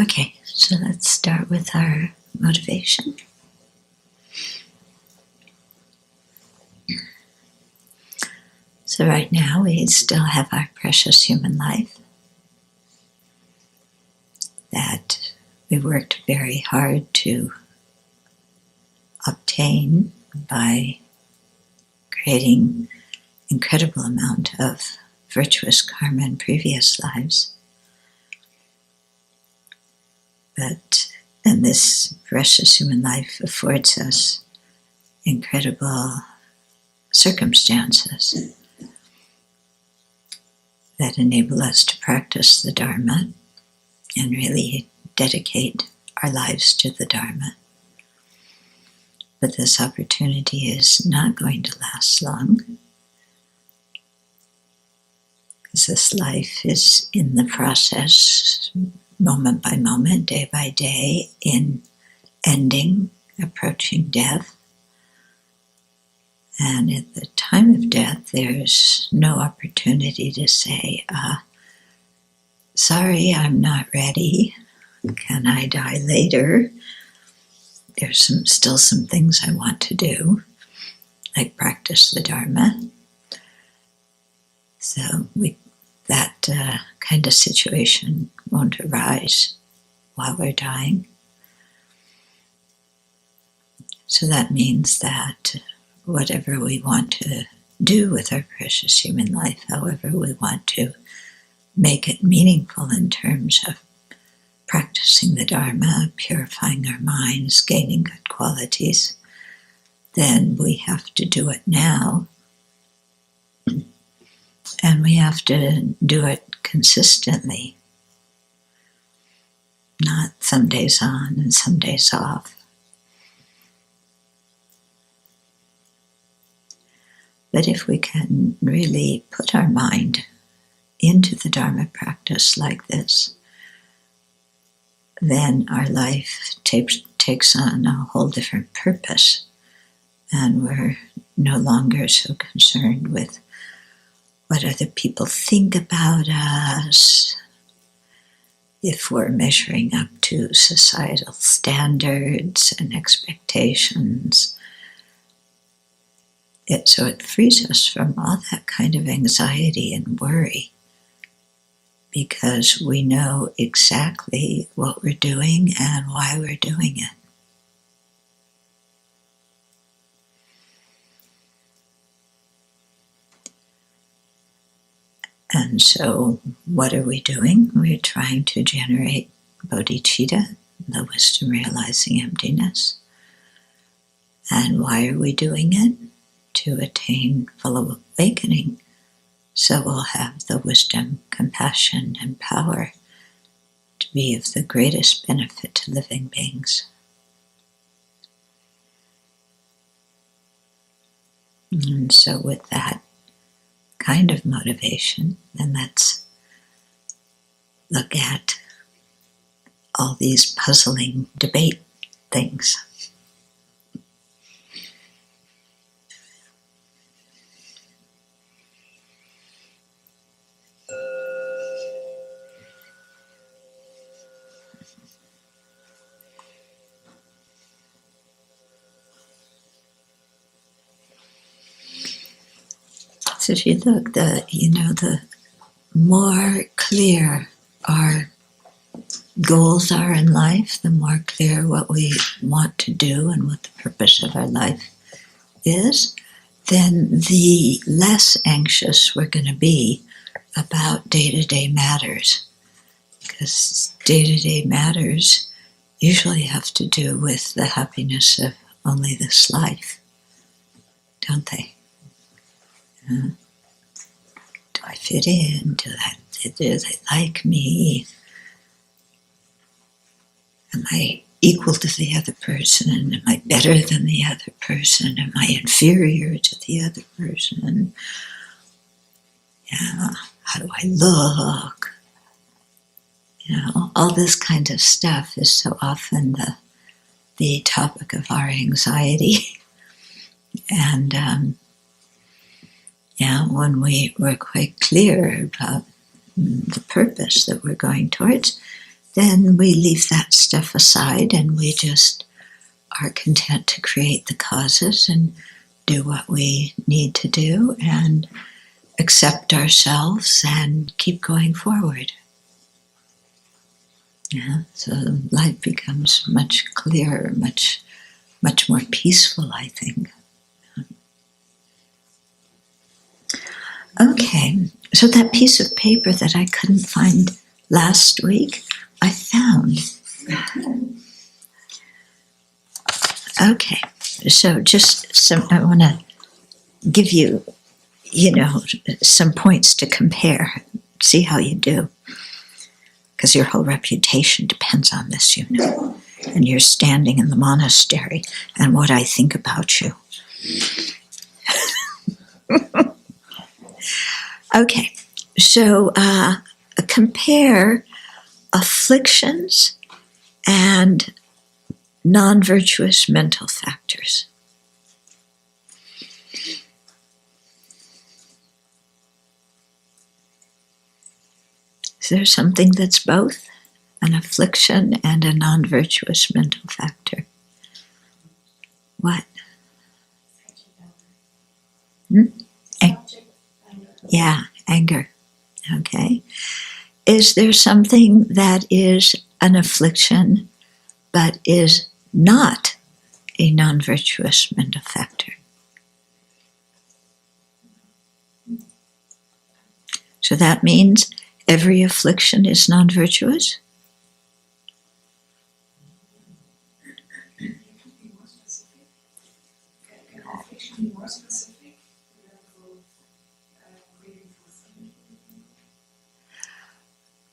Okay, so let's start with our motivation. So right now we still have our precious human life that we worked very hard to obtain by creating incredible amount of virtuous karma in previous lives. And this precious human life affords us incredible circumstances that enable us to practice the Dharma and really dedicate our lives to the Dharma. But this opportunity is not going to last long, because this life is in the process, moment by moment, day by day, in ending, approaching death. And at the time of death, there's no opportunity to say, sorry, I'm not ready. Can I die later? There's still some things I want to do, like practice the Dharma. So that kind of situation won't arise while we're dying. So that means that whatever we want to do with our precious human life, however we want to make it meaningful in terms of practicing the Dharma, purifying our minds, gaining good qualities, then we have to do it now. And we have to do it consistently, not some days on and some days off. But if we can really put our mind into the Dharma practice like this, then our life takes on a whole different purpose, and we're no longer so concerned with what other people think about us, if we're measuring up to societal standards and expectations. So it frees us from all that kind of anxiety and worry, because we know exactly what we're doing and why we're doing it. And so what are we doing? We're trying to generate bodhicitta, the wisdom realizing emptiness. And why are we doing it? To attain full awakening, so we'll have the wisdom, compassion, and power to be of the greatest benefit to living beings. And so with that kind of motivation, then let's look at all these puzzling debate things. So if you look, the more clear our goals are in life, the more clear what we want to do and what the purpose of our life is, then the less anxious we're going to be about day-to-day matters. Because day-to-day matters usually have to do with the happiness of only this life, don't they? Do I fit in? Do they like me? Am I equal to the other person? Am I better than the other person? Am I inferior to the other person? Yeah, how do I look? All this kind of stuff is so often the topic of our anxiety. And when we're quite clear about the purpose that we're going towards, then we leave that stuff aside and we just are content to create the causes and do what we need to do and accept ourselves and keep going forward. Yeah, so life becomes much clearer, much more peaceful, I think. Okay, so that piece of paper that I couldn't find last week, I found. Okay, so I want to give you, some points to compare, see how you do. Because your whole reputation depends on this, and you're standing in the monastery and what I think about you. Okay, so compare afflictions and non-virtuous mental factors. Is there something that's both an affliction and a non-virtuous mental factor? What? Yeah, anger. Okay. Is there something that is an affliction but is not a non-virtuous mental factor? So that means every affliction is non-virtuous?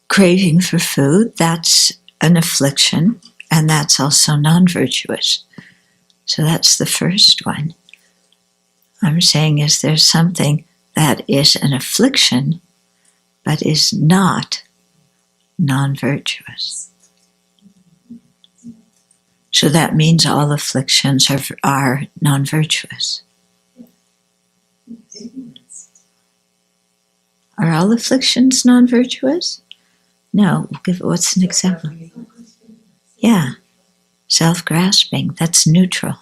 Craving for food, that's an affliction, and that's also non-virtuous. So that's the first one. I'm saying, is there something that is an affliction but is not non-virtuous? So that means all afflictions are non-virtuous. Are all afflictions non-virtuous? No. What's an example? Yeah. Self-grasping, that's neutral.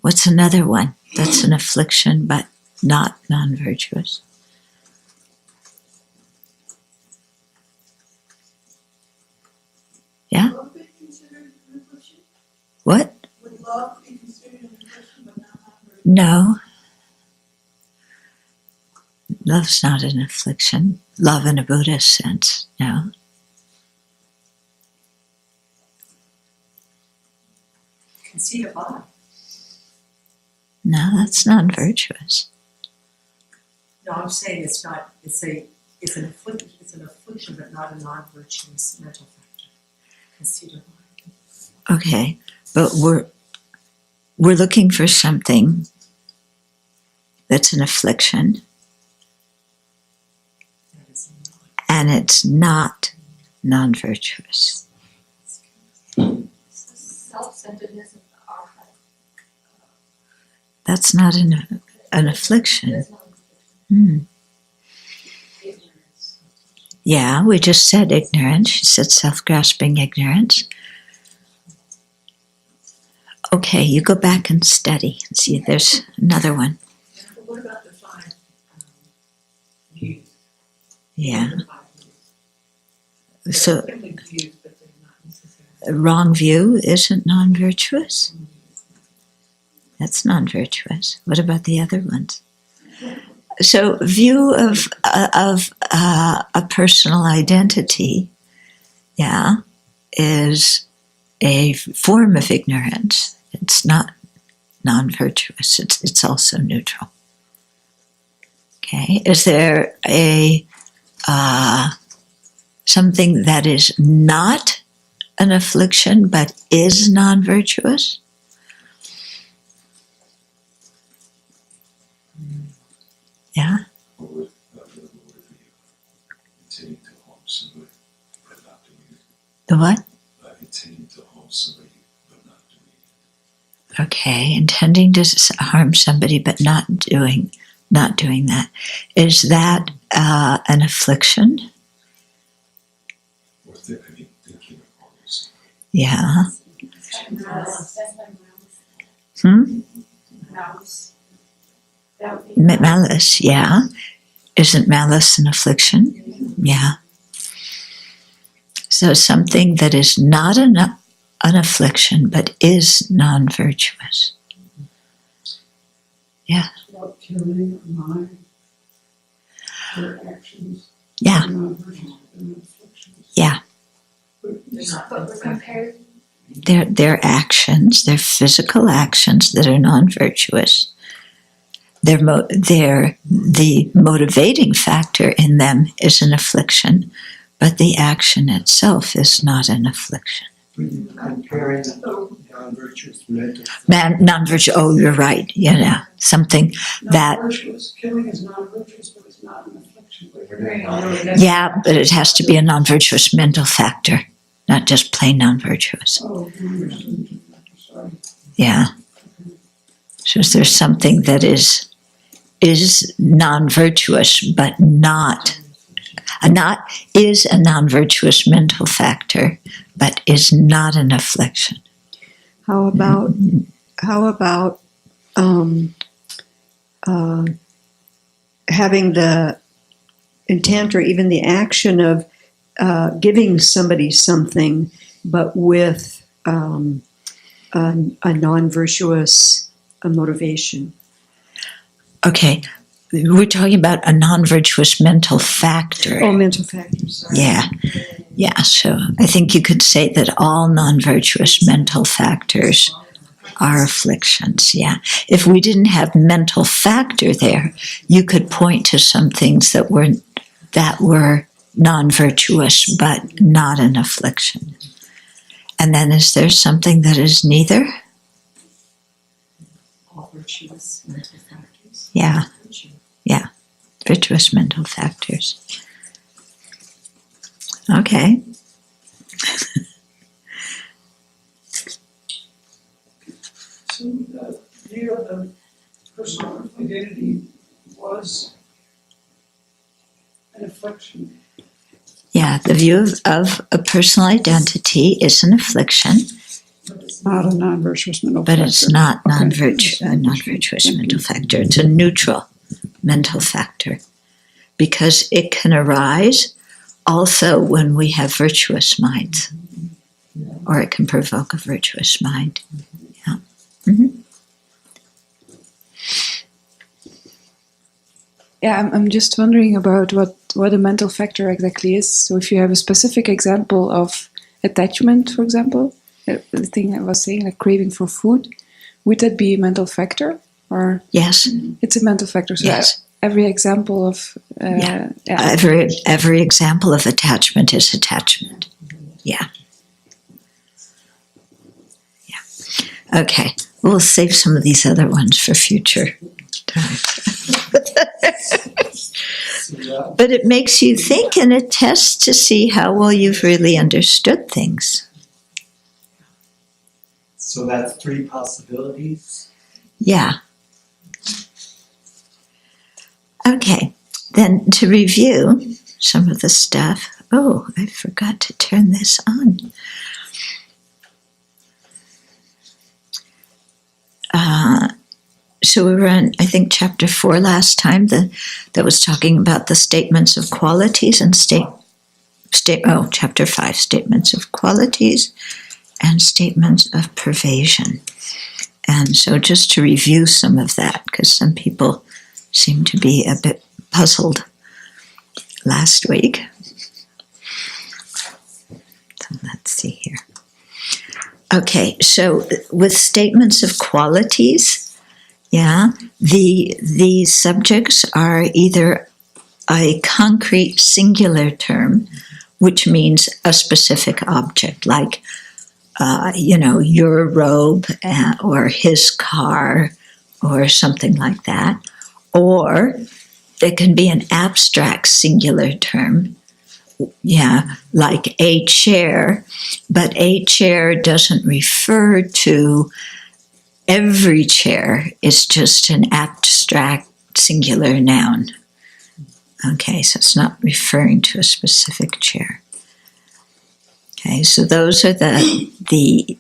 What's another one? That's an affliction but not non-virtuous. Yeah? What? Would love be considered an affliction but not non-virtuous? No. Love's not an affliction. Love in a Buddhist sense, no. Conceit of love. No, that's non-virtuous. No, I'm saying it's not. It's an affliction. It's an affliction, but not a non-virtuous mental factor. Conceit of love. Okay, but we're looking for something that's an affliction, and it's not non-virtuous. Self-centeredness of our heart. That's not an affliction. Yeah, we just said ignorance. She said self-grasping ignorance. Okay, you go back and study and see if there's another one. But what about the 5 views? Yeah. So, a wrong view isn't non-virtuous? That's non-virtuous. What about the other ones? So, view of a personal identity, yeah, is a form of ignorance. It's not non-virtuous. It's also neutral. Okay. Is there a something that is not an affliction but is non-virtuous? Yeah. The what? Intending to harm somebody but not doing it. Okay, intending to harm somebody but not doing that. Is that an affliction? Or thinking Yeah. Malice. Hmm? Malice. That would be Malice, yeah. Isn't malice an affliction? Yeah. So something that is not an affliction, but is non-virtuous. Yeah. About killing or lying, their actions. Yeah. Are not virtuous, but not afflictions. Yeah. But we're comparing. They're actions, they're physical actions that are non-virtuous. The motivating factor in them is an affliction, but the action itself is not an affliction. Comparing non-virtuous mental. Non-virtuous, oh, you're right, something that, Not virtuous, killing is not virtuous, but it's not an affliction. yeah, but it has to be a non-virtuous mental factor, not just plain non-virtuous. Oh, understood. Sorry. Yeah. So there's something that is non-virtuous, but is a non-virtuous mental factor, but is not an affliction. How about having the intent or even the action of giving somebody something, but with a non-virtuous motivation? Okay, we're talking about a non-virtuous mental factor. Oh, mental factors. Sorry. Yeah, so I think you could say that all non-virtuous mental factors are afflictions, yeah. If we didn't have mental factor there, you could point to some things that were non-virtuous but not an affliction. And then is there something that is neither? All virtuous mental factors. Yeah, Virtue. virtuous mental factors. Okay. So the view of the personal identity was an affliction. Yeah, the view of a personal identity is an affliction, But it's not a non-virtuous mental but factor. it's not Okay. a non-virtuous mental factor. It's a neutral mental factor because it can arise also when we have virtuous minds, or it can provoke a virtuous mind. Yeah. Mm-hmm. Yeah, I'm just wondering about what a mental factor exactly is. So if you have a specific example of attachment, for example, the thing I was saying, like craving for food, would that be a mental factor? Or Yes. it's a mental factor. So Yes. every example of Every example of attachment is attachment. Yeah. Okay. We'll save some of these other ones for future time. But it makes you think and it tests to see how well you've really understood things. So that's 3 possibilities. Yeah. Okay. Then to review some of the stuff. Oh, I forgot to turn this on. So we were on, I think, chapter 4 last time that was talking about the statements of qualities and chapter 5, statements of qualities and statements of pervasion. And so just to review some of that, because some people seem to be a bit puzzled last week. So let's see here. Okay, so with statements of qualities, the subjects are either a concrete singular term, which means a specific object, like, your robe or his car or something like that. Or it can be an abstract singular term, like a chair, but a chair doesn't refer to every chair. It's just an abstract singular noun. Okay, so it's not referring to a specific chair. Okay, so those are the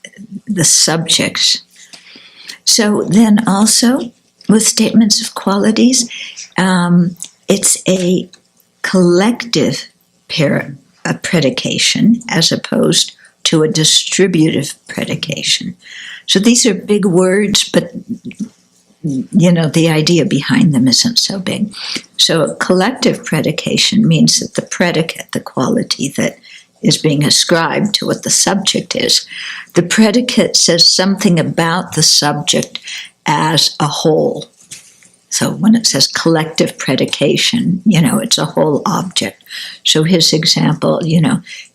subjects. So then also with statements of qualities, it's a collective a predication as opposed to a distributive predication. So these are big words, but the idea behind them isn't so big. So a collective predication means that the predicate, the quality that is being ascribed to what the subject is, the predicate says something about the subject as a whole. So when it says collective predication, it's a whole object. So his example,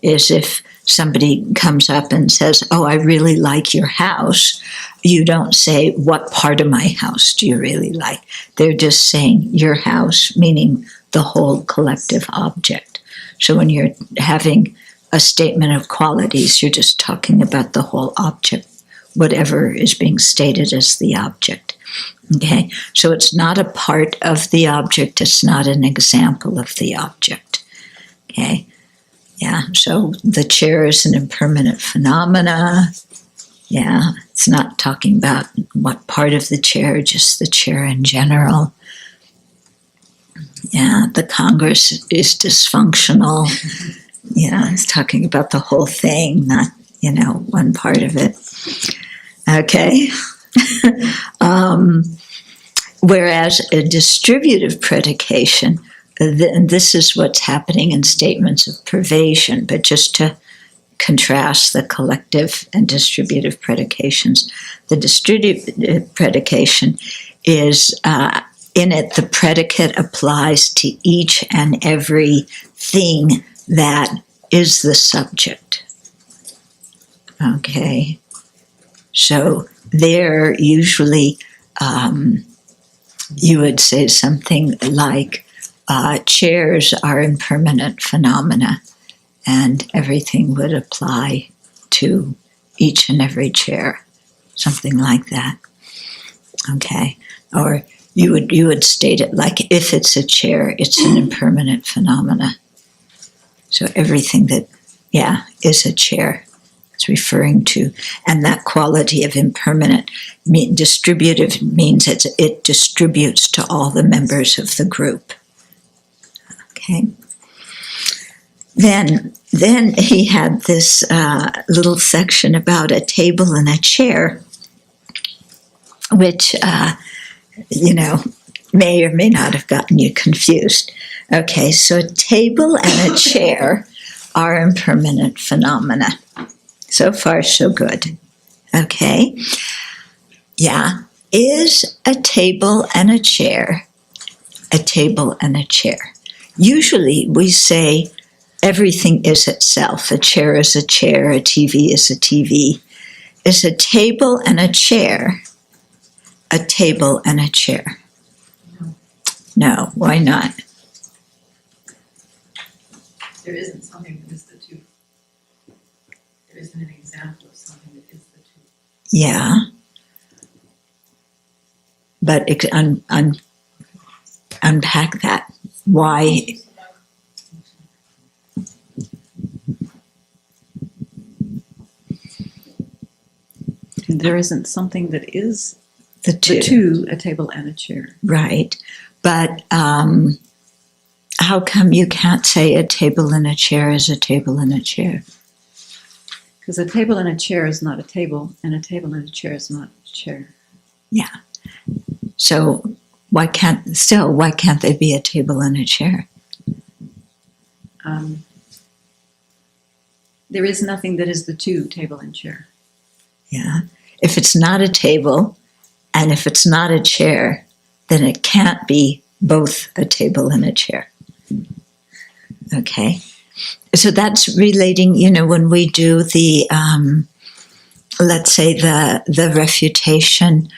is if somebody comes up and says, "Oh, I really like your house," you don't say, "What part of my house do you really like?" They're just saying your house, meaning the whole collective object. So when you're having a statement of qualities, you're just talking about the whole object, whatever is being stated as the object. Okay, so it's not a part of the object, it's not an example of the object. Okay, yeah, so the chair is an impermanent phenomena. Yeah, it's not talking about what part of the chair, just the chair in general. Yeah, the Congress is dysfunctional. Yeah, it's talking about the whole thing, not, one part of it. Okay. Whereas a distributive predication, this is what's happening in statements of pervasion, but just to contrast the collective and distributive predications. The distributive predication is, in it, the predicate applies to each and every thing that is the subject. Okay. So there usually you would say something like, chairs are impermanent phenomena, and everything would apply to each and every chair, something like that. Okay, or you would state it like, if it's a chair, it's an impermanent phenomena. So everything that, is a chair, it's referring to, and that quality of impermanent, distributive means it distributes to all the members of the group. Okay. Then he had this little section about a table and a chair, which may or may not have gotten you confused. Okay, so a table and a chair are impermanent phenomena. So far, so good. Okay. Yeah. Is a table and a chair a table and a chair? Usually we say everything is itself. A chair is a chair, a TV is a TV. Is a table and a chair a table and a chair? No, why not? There isn't something that is the two. There isn't an example of something that is the two. Yeah. But unpack that. Why? There isn't something that is The two. a table and a chair. Right. But how come you can't say a table and a chair is a table and a chair? Because a table and a chair is not a table, and a table and a chair is not a chair. Yeah. So why can't they be a table and a chair? There is nothing that is the two, table and chair. Yeah. If it's not a table and if it's not a chair, then it can't be both a table and a chair. Okay. So that's relating, when we do the, let's say the refutation,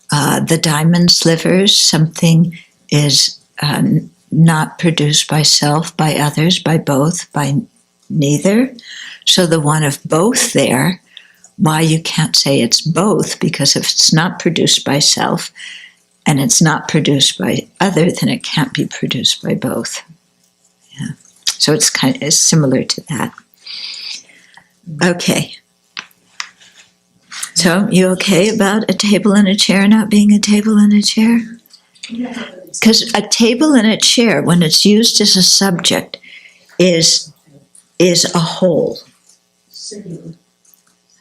the diamond slivers, something is not produced by self, by others, by both, by neither. So the one of both there, why you can't say it's both, because if it's not produced by self and it's not produced by other, then it can't be produced by both. Yeah. So it's similar to that. Okay. So, you okay about a table and a chair not being a table and a chair? Because a table and a chair, when it's used as a subject, is a whole. Singular.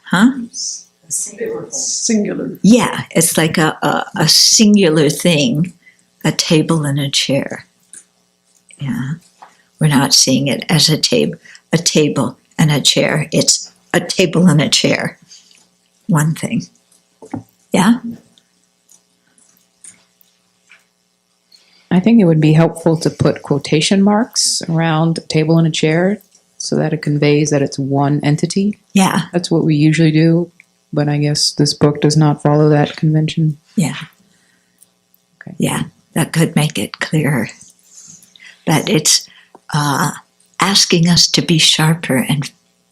Huh? A singular whole. Singular. Yeah, it's like a singular thing, a table and a chair. Yeah. We're not seeing it as a table and a chair. It's a table and a chair. One thing. Yeah? I think it would be helpful to put quotation marks around a table and a chair so that it conveys that it's one entity. Yeah. That's what we usually do, but I guess this book does not follow that convention. Yeah. Okay. Yeah, that could make it clearer. But it's asking us to be sharper and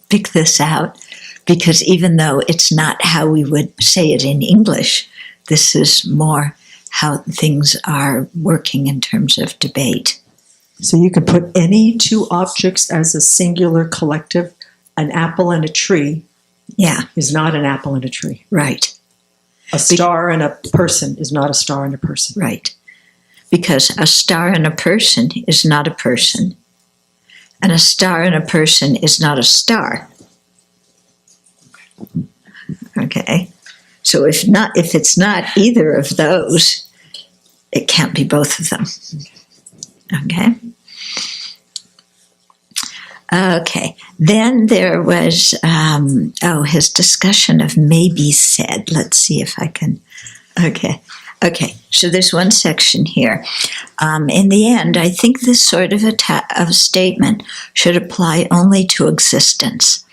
pick this out, because even though it's not how we would say it in English, this is more how things are working in terms of debate. So you could put any two objects as a singular collective. An apple and a tree Yeah, is not an apple and a tree. right, A star and a person is not a star and a person. right. Because a star and a person is not a person, and a star and a person is not a star. Okay, so if it's not either of those, it can't be both of them. Okay. Okay. Then there was his discussion of maybe said. Let's see if I can. Okay. So there's one section here. In the end, I think this sort of of statement should apply only to existence.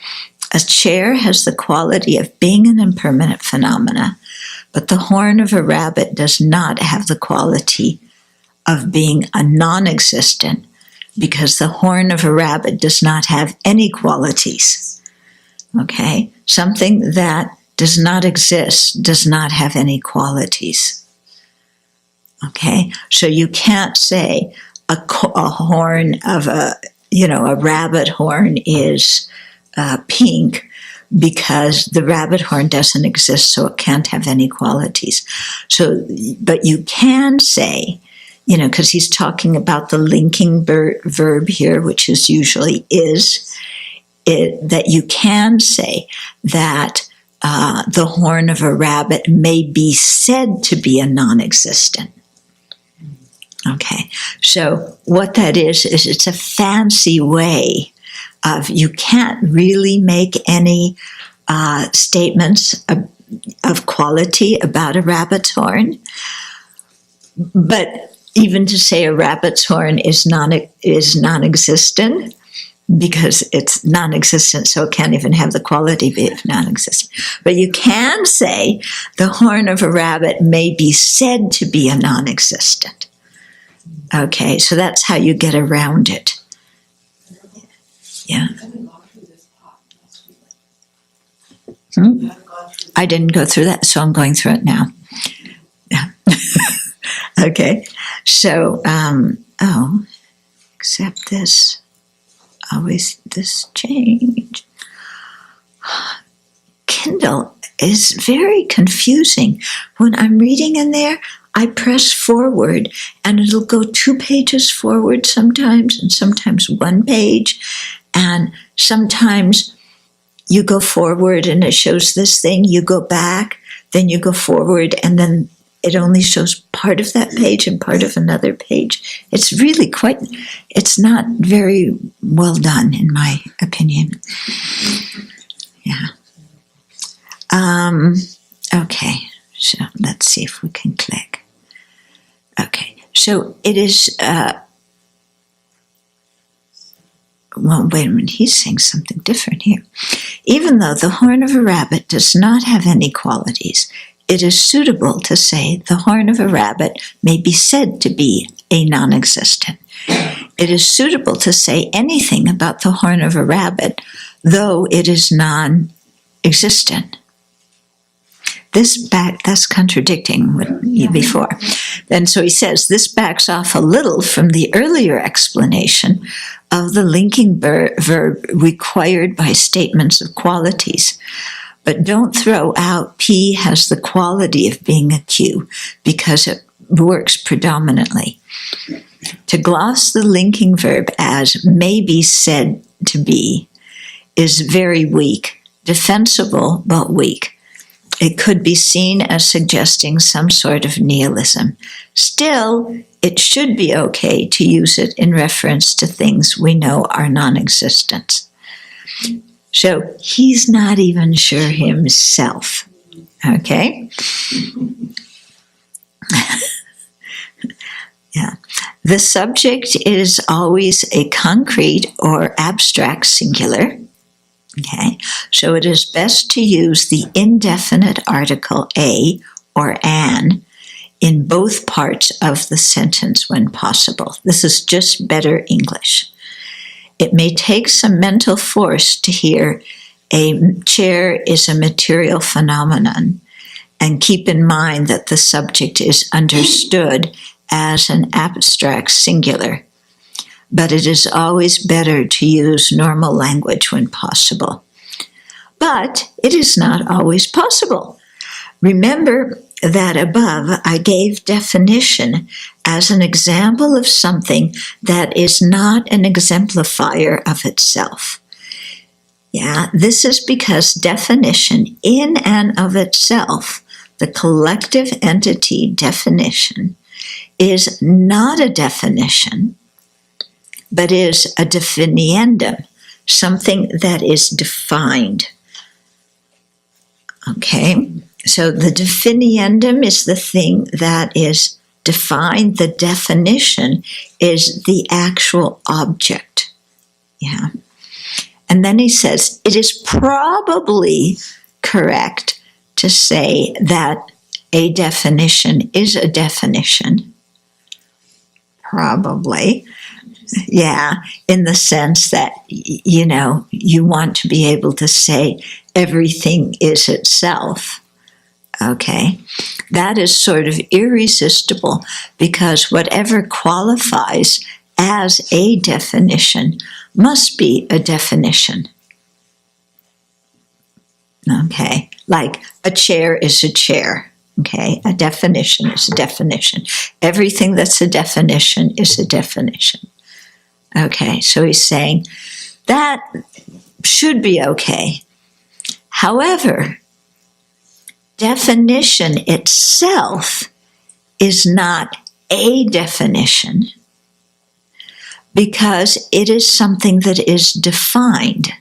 A chair has the quality of being an impermanent phenomena, but the horn of a rabbit does not have the quality of being a non-existent, because the horn of a rabbit does not have any qualities. Okay? Something that does not exist does not have any qualities. Okay? So you can't say a horn of a rabbit horn is pink, because the rabbit horn doesn't exist, so it can't have any qualities. So, but you can say, because he's talking about the linking verb here, which is usually is, that you can say that the horn of a rabbit may be said to be a non-existent. Okay, so what that is it's a fancy way of, you can't really make any statements of quality about a rabbit's horn, but even to say a rabbit's horn is non-existent, because it's non-existent, so it can't even have the quality of non-existent. But you can say the horn of a rabbit may be said to be a non-existent. Okay, so that's how you get around it. Yeah. I didn't go through that, so I'm going through it now. Yeah. Okay, so, except this, always this change. Kindle is very confusing. When I'm reading in there, I press forward and it'll go 2 pages forward sometimes, and sometimes 1 page, and sometimes you go forward and it shows this thing, you go back, then you go forward, and then it only shows part of that page and part of another page. It's really it's not very well done, in my opinion. Yeah. Okay, so let's see if we can click. Okay, so it is, well, wait a minute, he's saying something different here. Even though the horn of a rabbit does not have any qualities, it is suitable to say the horn of a rabbit may be said to be a non-existent. It is suitable to say anything about the horn of a rabbit, though it is non-existent. That's contradicting what before. And so he says, this backs off a little from the earlier explanation of the linking verb required by statements of qualities. But don't throw out P has the quality of being a Q, because it works predominantly. To gloss the linking verb as may be said to be is very weak, defensible but weak. It could be seen as suggesting some sort of nihilism. Still, it should be okay to use it in reference to things we know are non-existent. So he's not even sure himself. Okay? Yeah. The subject is always a concrete or abstract singular. Okay? So it is best to use the indefinite article a or an in both parts of the sentence when possible. This is just better English. It may take some mental force to hear a chair is a material phenomenon, and keep in mind that the subject is understood as an abstract singular. But it is always better to use normal language when possible. But it is not always possible. Remember that above I gave definition as an example of something that is not an exemplifier of itself. Yeah, this is because definition in and of itself, the collective entity definition, is not a definition, but is a definiendum, something that is defined. Okay, so the definiendum is the thing that is defined. The definition is the actual object. Yeah. And then he says, it is probably correct to say that a definition is a definition. Probably. Yeah, in the sense that, you know, you want to be able to say everything is itself. Okay, that is sort of irresistible, because whatever qualifies as a definition must be a definition. Okay, like a chair is a chair. Okay, a definition is a definition. Everything that's a definition is a definition. Okay, so he's saying that should be okay. However, definition itself is not a definition, because it is something that is defined.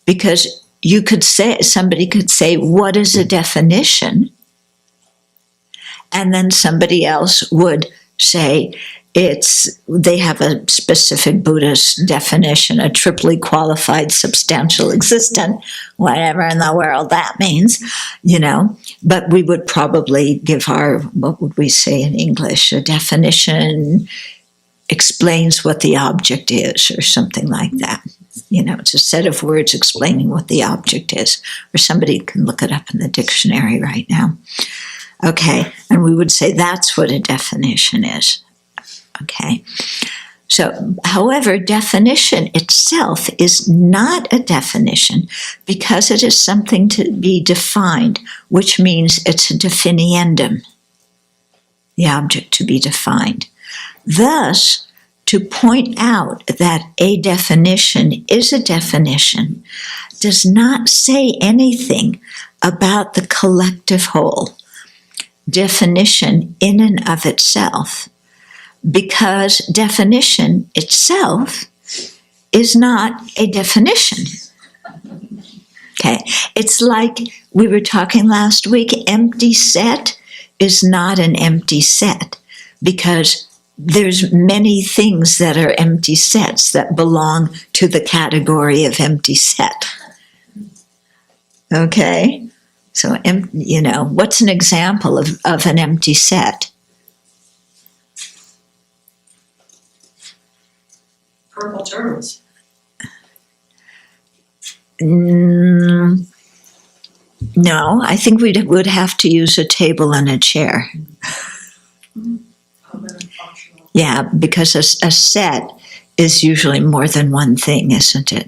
Because you could say, somebody could say, what is a definition? And then somebody else would say, they have a specific Buddhist definition, a triply qualified substantial existent, whatever in the world that means, you know. But we would probably give what would we say in English? A definition explains what the object is, or something like that. You know, it's a set of words explaining what the object is, or somebody can look it up in the dictionary right now. Okay, and we would say that's what a definition is. Okay, so however, definition itself is not a definition, because it is something to be defined, which means it's a definiendum, the object to be defined. Thus, to point out that a definition is a definition does not say anything about the collective whole, definition in and of itself, because definition itself is not a definition. Okay, it's like we were talking last week, empty set is not an empty set, because there's many things that are empty sets that belong to the category of empty set. Okay, so you know, what's an example of an empty set? Purple turtles. No, I think we would have to use a table and a chair. Yeah, because a set is usually more than one thing, isn't it?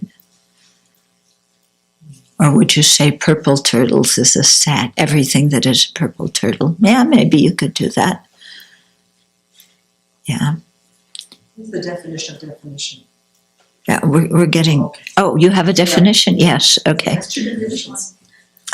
Or would you say purple turtles is a set? Everything that is a purple turtle. Yeah, maybe you could do that. Yeah. What's the definition of definition? Yeah, we're getting. Okay. Oh, you have a definition? Yes. Okay. That's two definitions.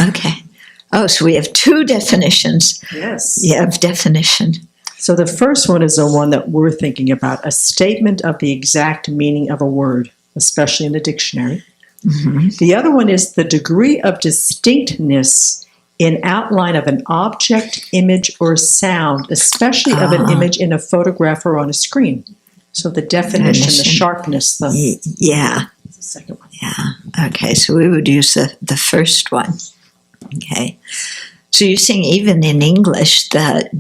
Okay. Oh, so we have two definitions. Yes. Yeah, of definition. So the first one is the one that we're thinking about, a statement of the exact meaning of a word, especially in the dictionary. Mm-hmm. The other one is the degree of distinctness in outline of an object, image, or sound, especially of an image in a photograph or on a screen. So the definition, the sharpness, Yeah. the second one. Yeah. Okay, so we would use the first one. Okay. So you're saying even in English that,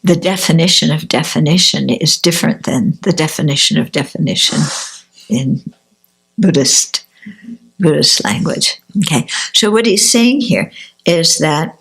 the definition of definition is different than the definition of definition in Buddhist language. Okay. So what he's saying here is that,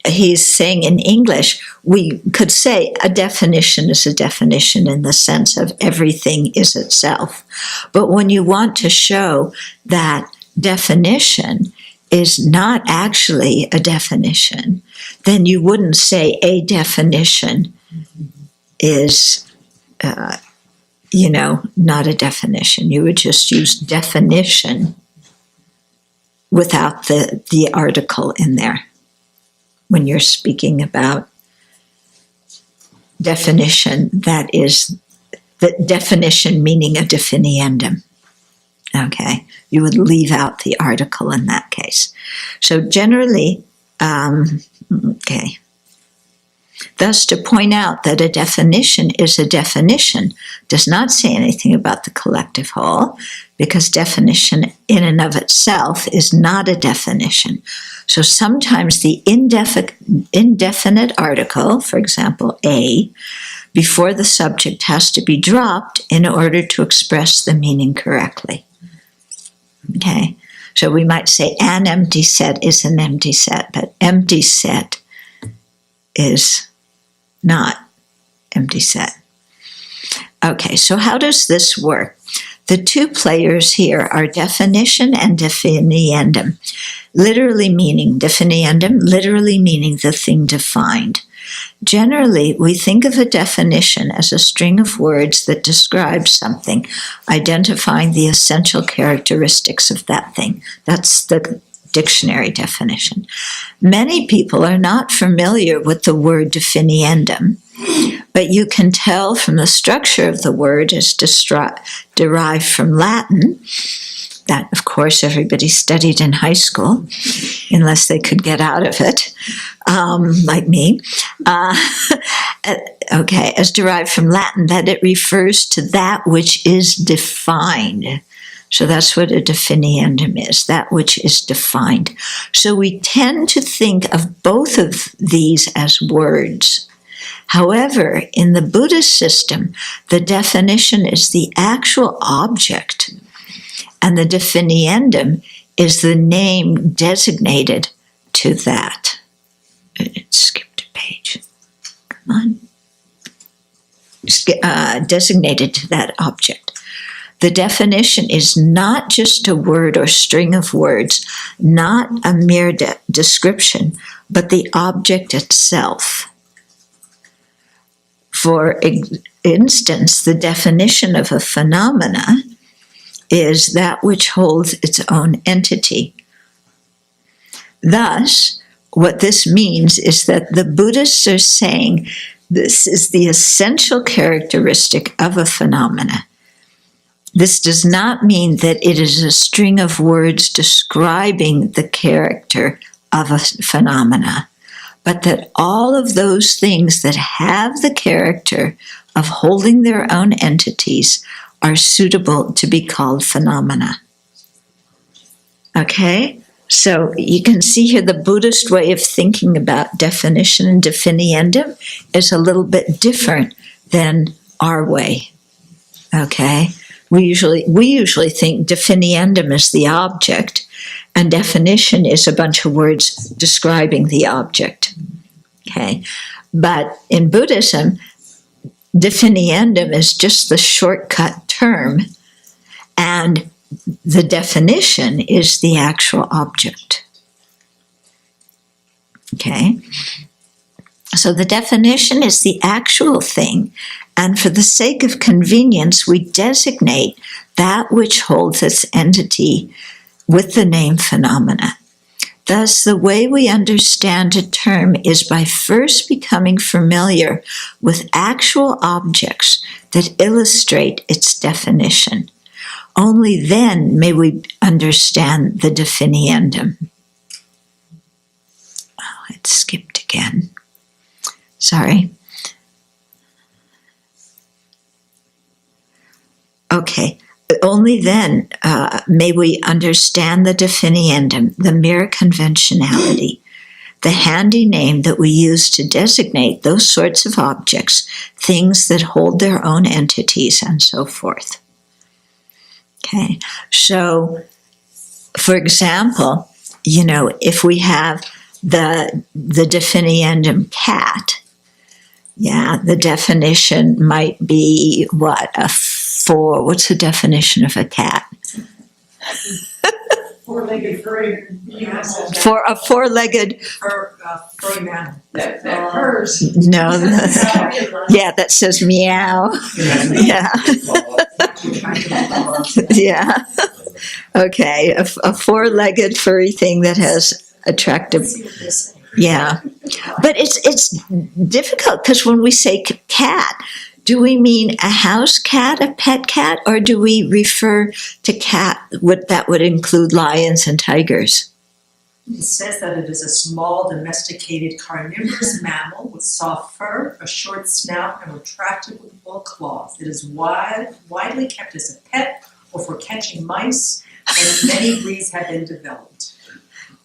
he's saying in English, we could say a definition is a definition in the sense of everything is itself. But when you want to show that definition is not actually a definition, then you wouldn't say a definition is, not a definition. You would just use definition without the article in there when you're speaking about definition. That is the definition meaning a definiendum. Okay, you would leave out the article in that case. So generally, thus to point out that a definition is a definition does not say anything about the collective whole, because definition in and of itself is not a definition. So sometimes the indefinite article, for example, a, before the subject has to be dropped in order to express the meaning correctly. Okay, so we might say an empty set is an empty set, but empty set is not empty set. Okay, so how does this work? The two players here are definition and definiendum. Definiendum literally meaning the thing defined. Generally, we think of a definition as a string of words that describes something, identifying the essential characteristics of that thing. That's the dictionary definition. Many people are not familiar with the word definiendum, but you can tell from the structure of the word is derived from Latin. That, of course, everybody studied in high school, unless they could get out of it, like me. As derived from Latin, that it refers to that which is defined. So that's what a definiendum is, that which is defined. So we tend to think of both of these as words. However, in the Buddhist system, the definition is the actual object, and the definiendum is the name designated to that. It skipped a page. Come on. Designated to that object. The definition is not just a word or string of words, not a mere description, but the object itself. For instance, the definition of a phenomena is that which holds its own entity. Thus, what this means is that the Buddhists are saying this is the essential characteristic of a phenomena. This does not mean that it is a string of words describing the character of a phenomena, but that all of those things that have the character of holding their own entities are suitable to be called phenomena. Okay? So you can see here the Buddhist way of thinking about definition and definiendum is a little bit different than our way. Okay? We usually think definiendum is the object, And definition is a bunch of words describing the object. Okay. But in Buddhism, definiendum is just the shortcut term, and the definition is the actual object. Okay? So the definition is the actual thing, and for the sake of convenience, we designate that which holds its entity with the name phenomena. Thus, the way we understand a term is by first becoming familiar with actual objects that illustrate its definition. Only then may we understand the definiendum. Oh, it skipped again. Sorry. Okay. Only then may we understand the definiendum, the mere conventionality, the handy name that we use to designate those sorts of objects, things that hold their own entities, and so forth. Okay, so, for example, if we have the definiendum cat, the definition might be what? What's the definition of a cat? Four-legged furry. For a four-legged furry mammal. That purrs. No, that says meow. Yeah. Okay, a four-legged furry thing that has attractive. Yeah, but it's difficult because when we say cat, do we mean a house cat, a pet cat, or do we refer to cat that would include lions and tigers? It says that it is a small domesticated carnivorous mammal with soft fur, a short snout, and retractable claws. It is widely kept as a pet or for catching mice, and many breeds have been developed.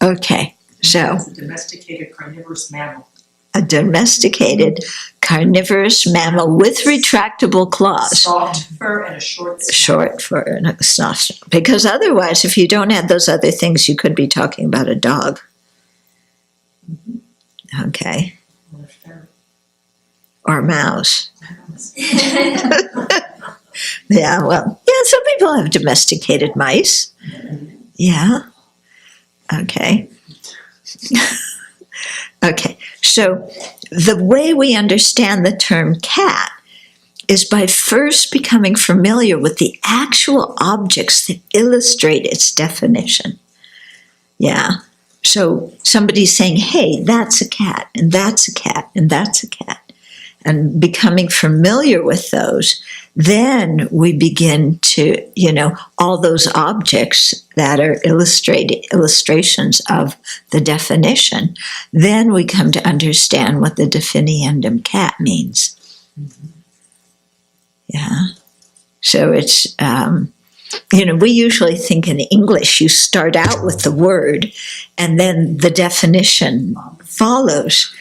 Okay, so it's a domesticated carnivorous mammal. A domesticated carnivorous mammal with retractable claws. Soft fur and a short snout. Short fur and a soft. Because otherwise, if you don't add those other things, you could be talking about a dog. Okay. Or a mouse. Some people have domesticated mice. Yeah. Okay. Okay, so the way we understand the term cat is by first becoming familiar with the actual objects that illustrate its definition. Yeah, so somebody's saying, hey, that's a cat, and that's a cat, and that's a cat. And becoming familiar with those, then we begin to, all those objects that are illustrations of the definition, then we come to understand what the definiendum cat means. Yeah. So it's, we usually think in English, you start out with the word and then the definition follows.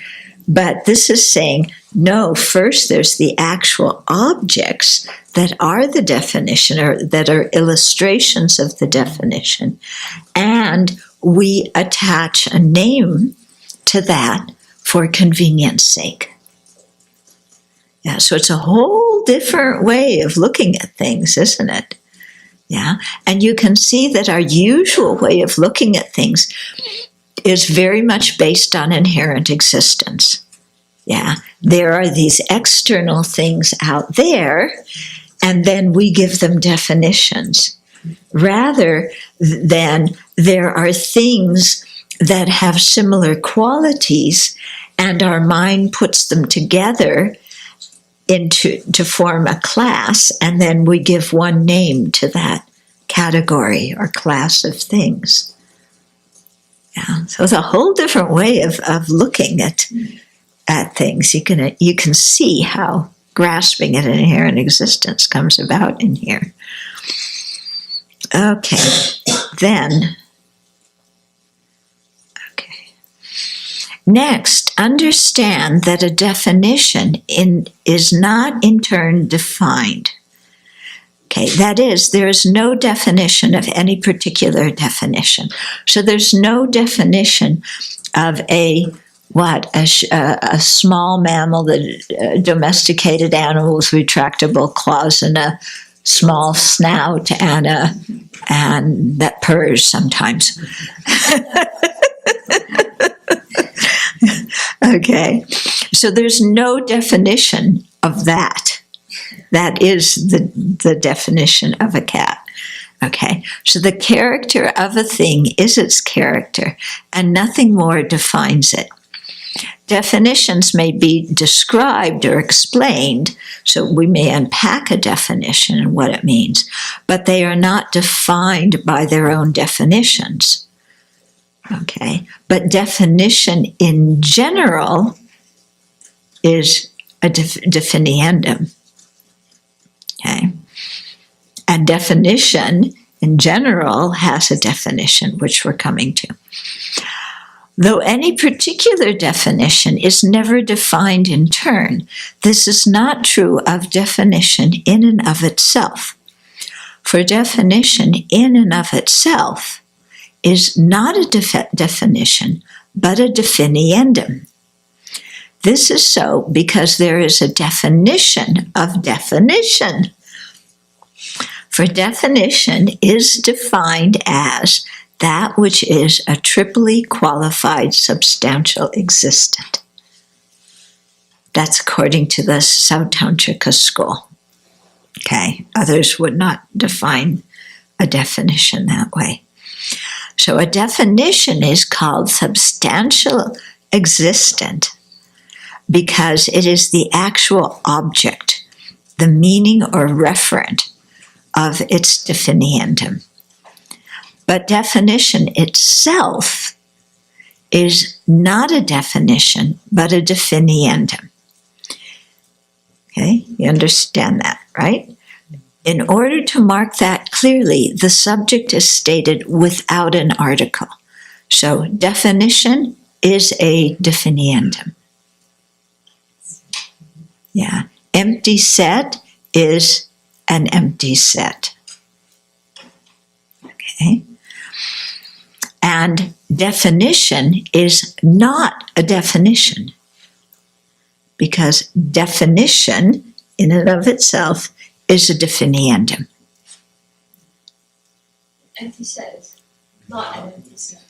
But this is saying, no, first there's the actual objects that are the definition or that are illustrations of the definition. And we attach a name to that for convenience sake. Yeah, so it's a whole different way of looking at things, isn't it? Yeah, and you can see that our usual way of looking at things is very much based on inherent existence. Yeah, there are these external things out there, and then we give them definitions. Rather than there are things that have similar qualities, and our mind puts them together to form a class, and then we give one name to that category or class of things. Yeah, so it's a whole different way of looking at things. You can see how grasping at inherent existence comes about in here. Okay, then. Okay. Next, understand that a definition is not in turn defined. Okay, that is, there is no definition of any particular definition. So there's no definition of a small mammal, the domesticated animal with retractable claws and a small snout and that purrs sometimes. Okay, so there's no definition of that. That is the definition of a cat. Okay, so the character of a thing is its character, and nothing more defines it. Definitions may be described or explained, so we may unpack a definition and what it means, but they are not defined by their own definitions. Okay, but definition in general is a definiendum. Okay, and definition in general has a definition, which we're coming to. Though any particular definition is never defined in turn, this is not true of definition in and of itself. For definition in and of itself is not a definition, but a definiendum. This is so because there is a definition of definition. For definition is defined as that which is a triply qualified substantial existent. That's according to the Sautantrika school. Okay, others would not define a definition that way. So a definition is called substantial existent because it is the actual object, the meaning or referent of its definiendum. But definition itself is not a definition, but a definiendum. Okay, you understand that, right? In order to mark that clearly, the subject is stated without an article. So definition is a definiendum. Yeah, empty set is an empty set. Okay. And definition is not a definition because definition in and of itself is a definiendum. Empty set, not an empty set.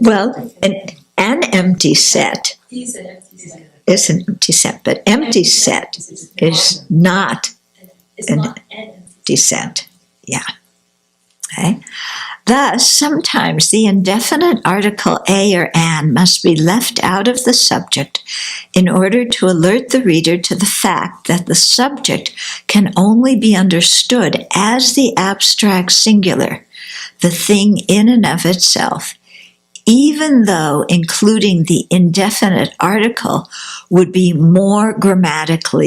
Well, an empty set Is an empty set. is an empty set, but empty set is not It's an not an empty set. Yeah. Okay. Thus, sometimes the indefinite article a or an must be left out of the subject in order to alert the reader to the fact that the subject can only be understood as the abstract singular, the thing in and of itself, even though including the indefinite article would be more grammatical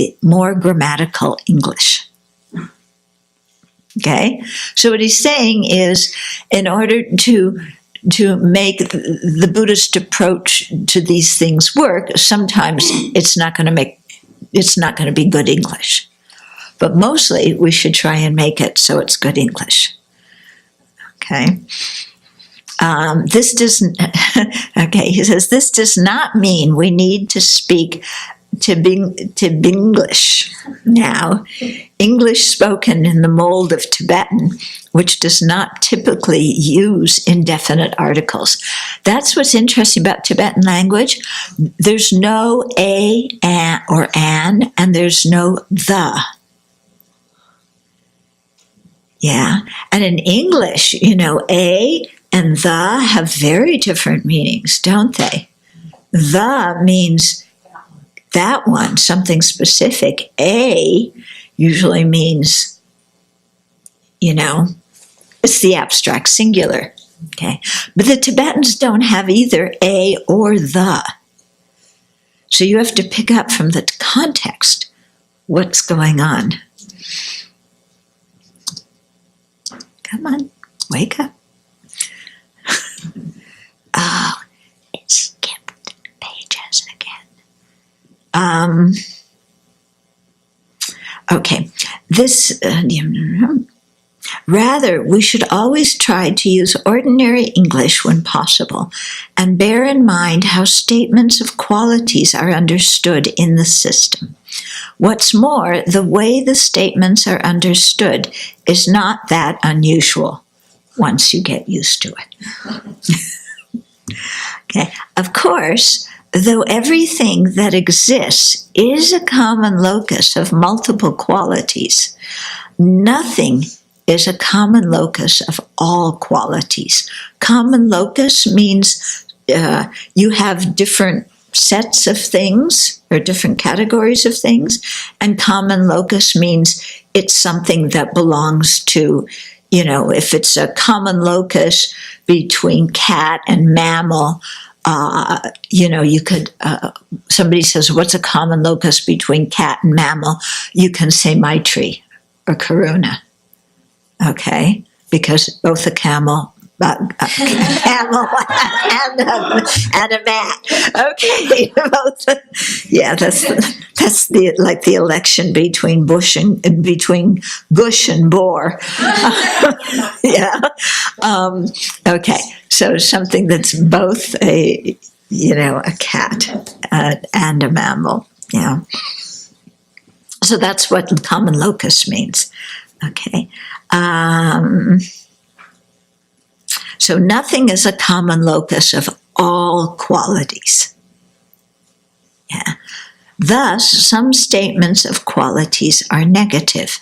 English. Okay, so what he's saying is, in order to make the Buddhist approach to these things work, sometimes it's not going to be good English, but mostly we should try and make it so it's good English. Okay. This doesn't. Okay, he says this does not mean we need to speak to Binglish now, English spoken in the mold of Tibetan, which does not typically use indefinite articles. That's what's interesting about Tibetan language. There's no a, an, or an, and there's no the. Yeah, and in English, a and the have very different meanings, don't they? The means that one, something specific. A usually means, it's the abstract singular. Okay, but the Tibetans don't have either a or the. So you have to pick up from the context what's going on. Come on, wake up. Oh, it skipped pages again. Okay, Rather, we should always try to use ordinary English when possible and bear in mind how statements of qualities are understood in the system. What's more, the way the statements are understood is not that unusual once you get used to it. Okay. Of course, though everything that exists is a common locus of multiple qualities, nothing is a common locus of all qualities. Common locus means you have different sets of things or different categories of things, and common locus means it's something that belongs to, if it's a common locus between cat and mammal, you could, somebody says, what's a common locus between cat and mammal? You can say Maitri or Karuna. Okay, because both a camel and a mat. Okay, both. Yeah, that's the like the election between Bush and Bohr. Yeah. Okay, so something that's both a cat and a mammal. Yeah. So that's what common locus means. Okay. So nothing is a common locus of all qualities. Yeah. Thus, some statements of qualities are negative.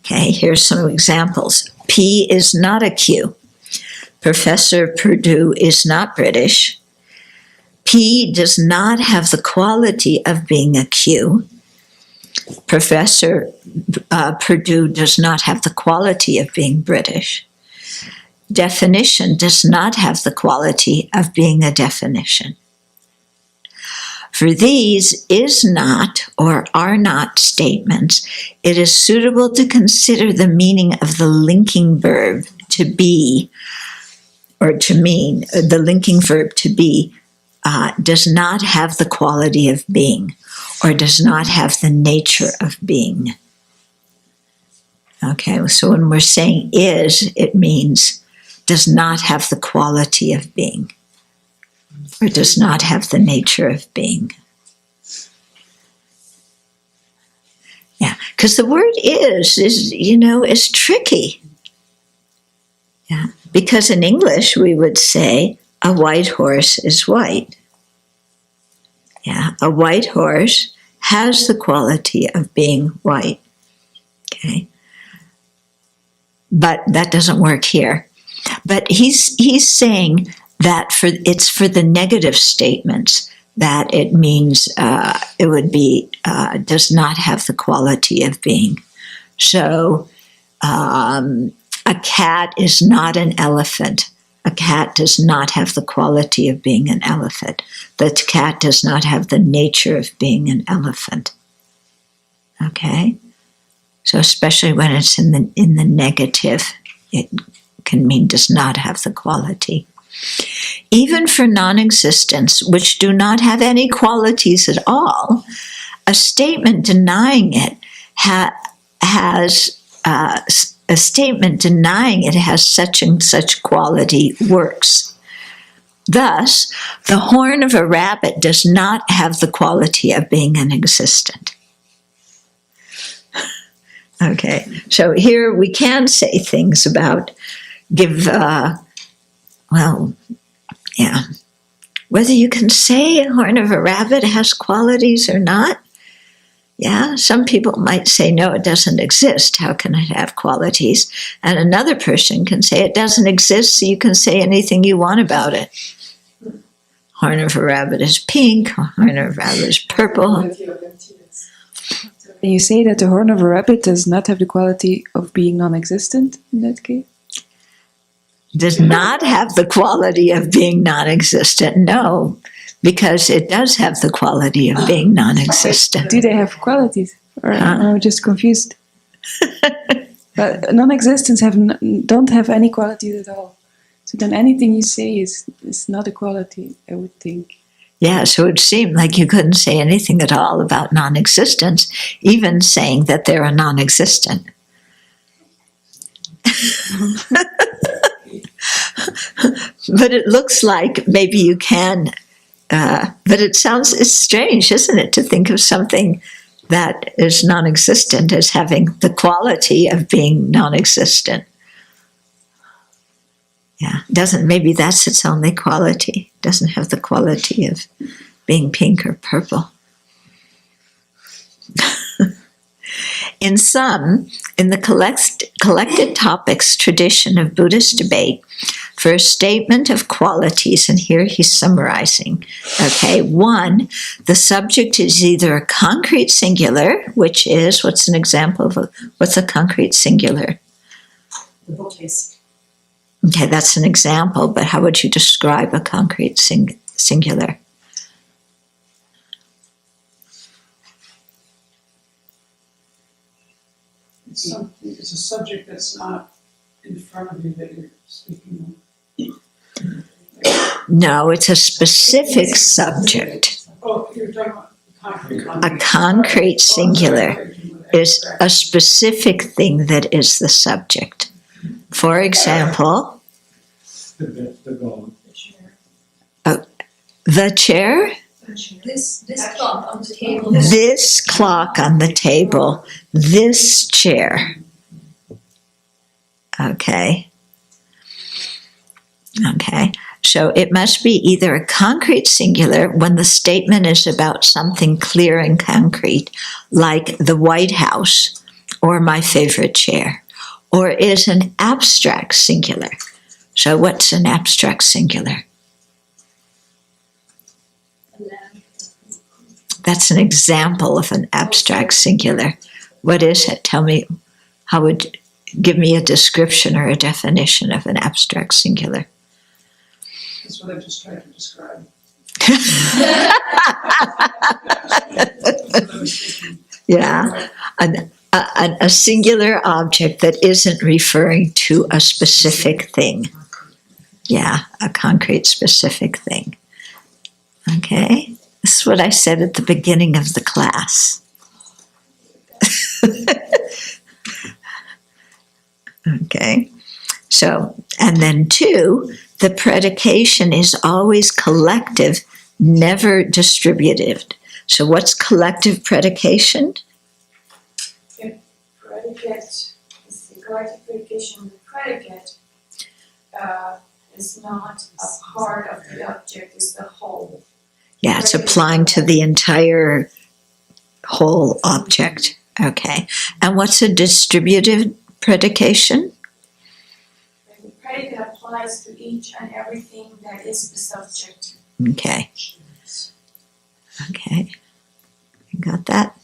Okay, here's some examples. P is not a Q. Professor Purdue is not British. P does not have the quality of being a Q. Professor Purdue does not have the quality of being British. Definition does not have the quality of being a definition. For these is not or are not statements, it is suitable to consider the meaning of the linking verb to be or to mean. The linking verb to be does not have the quality of being, or does not have the nature of being. Okay, so when we're saying is, it means does not have the quality of being, or does not have the nature of being. Yeah, because the word is tricky. Yeah, because in English we would say a white horse is white. Yeah, a white horse has the quality of being white. Okay, but that doesn't work here. But he's saying that it's for the negative statements that it means it would be does not have the quality of being. So a cat is not an elephant. A cat does not have the quality of being an elephant. The cat does not have the nature of being an elephant. Okay? So especially when it's in the negative, it can mean does not have the quality. Even for non-existence, which do not have any qualities at all, a statement denying it has such and such quality works. Thus, the horn of a rabbit does not have the quality of being an existent. Okay, so here we can say things about whether you can say a horn of a rabbit has qualities or not. Yeah, some people might say, no, it doesn't exist. How can it have qualities? And another person can say it doesn't exist, so you can say anything you want about it. Horn of a rabbit is pink, horn of a rabbit is purple. And you say that the horn of a rabbit does not have the quality of being non-existent in that case? Does not have the quality of being non-existent, no. Because it does have the quality of being non-existent. Do they have qualities? Or I'm just confused. But non-existence don't have any qualities at all. So then anything you say is not a quality, I would think. Yeah, so it seemed like you couldn't say anything at all about non-existence, even saying that they're a non-existent. But it looks like maybe you can, but it's strange, isn't it, to think of something that is non-existent as having the quality of being non-existent. Yeah, maybe that's its only quality. Doesn't have the quality of being pink or purple. In the collected topics tradition of Buddhist debate, for a statement of qualities, and here he's summarizing, okay, 1, the subject is either a concrete singular, which is, what's an example of what's a concrete singular? The bookcase. Okay, that's an example, but how would you describe a concrete singular? It's a subject that's not in front of you that you're speaking of. No, it's a specific subject. Oh, you're talking about concrete. A concrete singular is a specific thing that is the subject. For example, the chair, This clock on the table. this clock on the table, this chair. Okay. Okay. So it must be either a concrete singular when the statement is about something clear and concrete, like the White House or my favorite chair, or is an abstract singular. So what's an abstract singular? That's an example of an abstract singular. What is it? Tell me, give me a description or a definition of an abstract singular. That's what I just tried to describe. Yeah, a singular object that isn't referring to a specific thing. Yeah, a concrete specific thing. Okay, this is what I said at the beginning of the class. Okay, so, and then 2, the predication is always collective, never distributive. So what's collective predication? Predicate is the collective predication. The predicate is not a part of the object, it's the whole. Yeah, it's applying to the entire whole object. Okay. And what's a distributive predication? The predicate applies to each and everything that is the subject. Okay. Okay. You got that?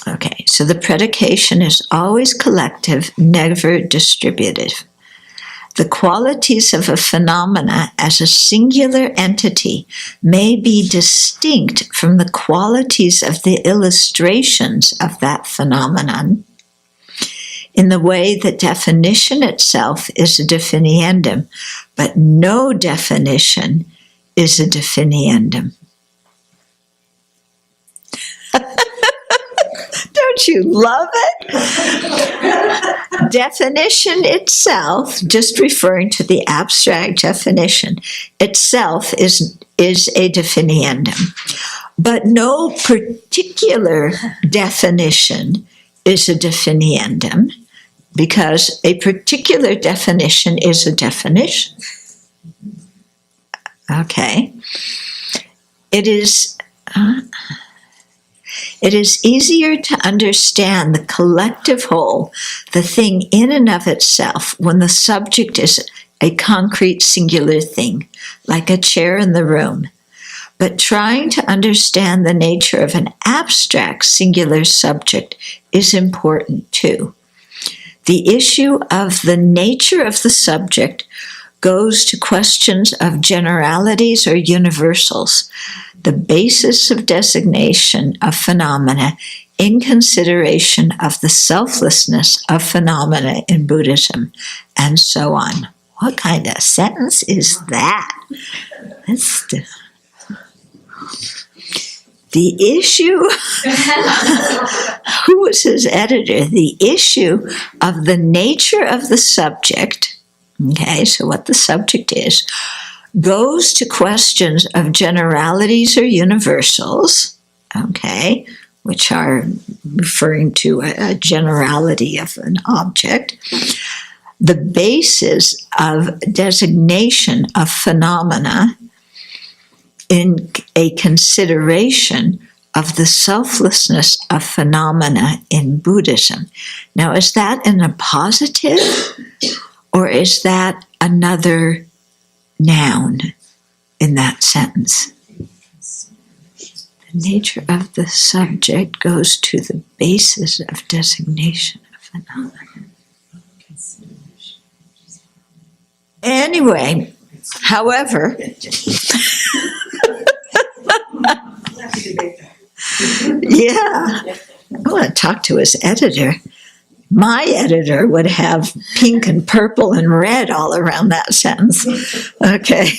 Okay, so the predication is always collective, never distributive. The qualities of a phenomena as a singular entity may be distinct from the qualities of the illustrations of that phenomenon in the way that definition itself is a definiendum, but no definition is a definiendum. Don't you love it? Definition itself, just referring to the abstract definition itself, is a definiendum. But no particular definition is a definiendum, because a particular definition is a definition. Okay. It is easier to understand the collective whole, the thing in and of itself, when the subject is a concrete singular thing, like a chair in the room. But trying to understand the nature of an abstract singular subject is important too. The issue of the nature of the subject goes to questions of generalities or universals, the basis of designation of phenomena in consideration of the selflessness of phenomena in Buddhism, and so on. What kind of sentence is that? The issue, who was his editor? The issue of the nature of the subject, okay, so what the subject is, goes to questions of generalities or universals, okay, which are referring to a generality of an object, the basis of designation of phenomena in a consideration of the selflessness of phenomena in Buddhism. Now, is that in a positive, or is that another noun in that sentence? The nature of the subject goes to the basis of designation of phenomena. Anyway, however, yeah, I want to talk to his editor. My editor would have pink and purple and red all around that sentence. Okay.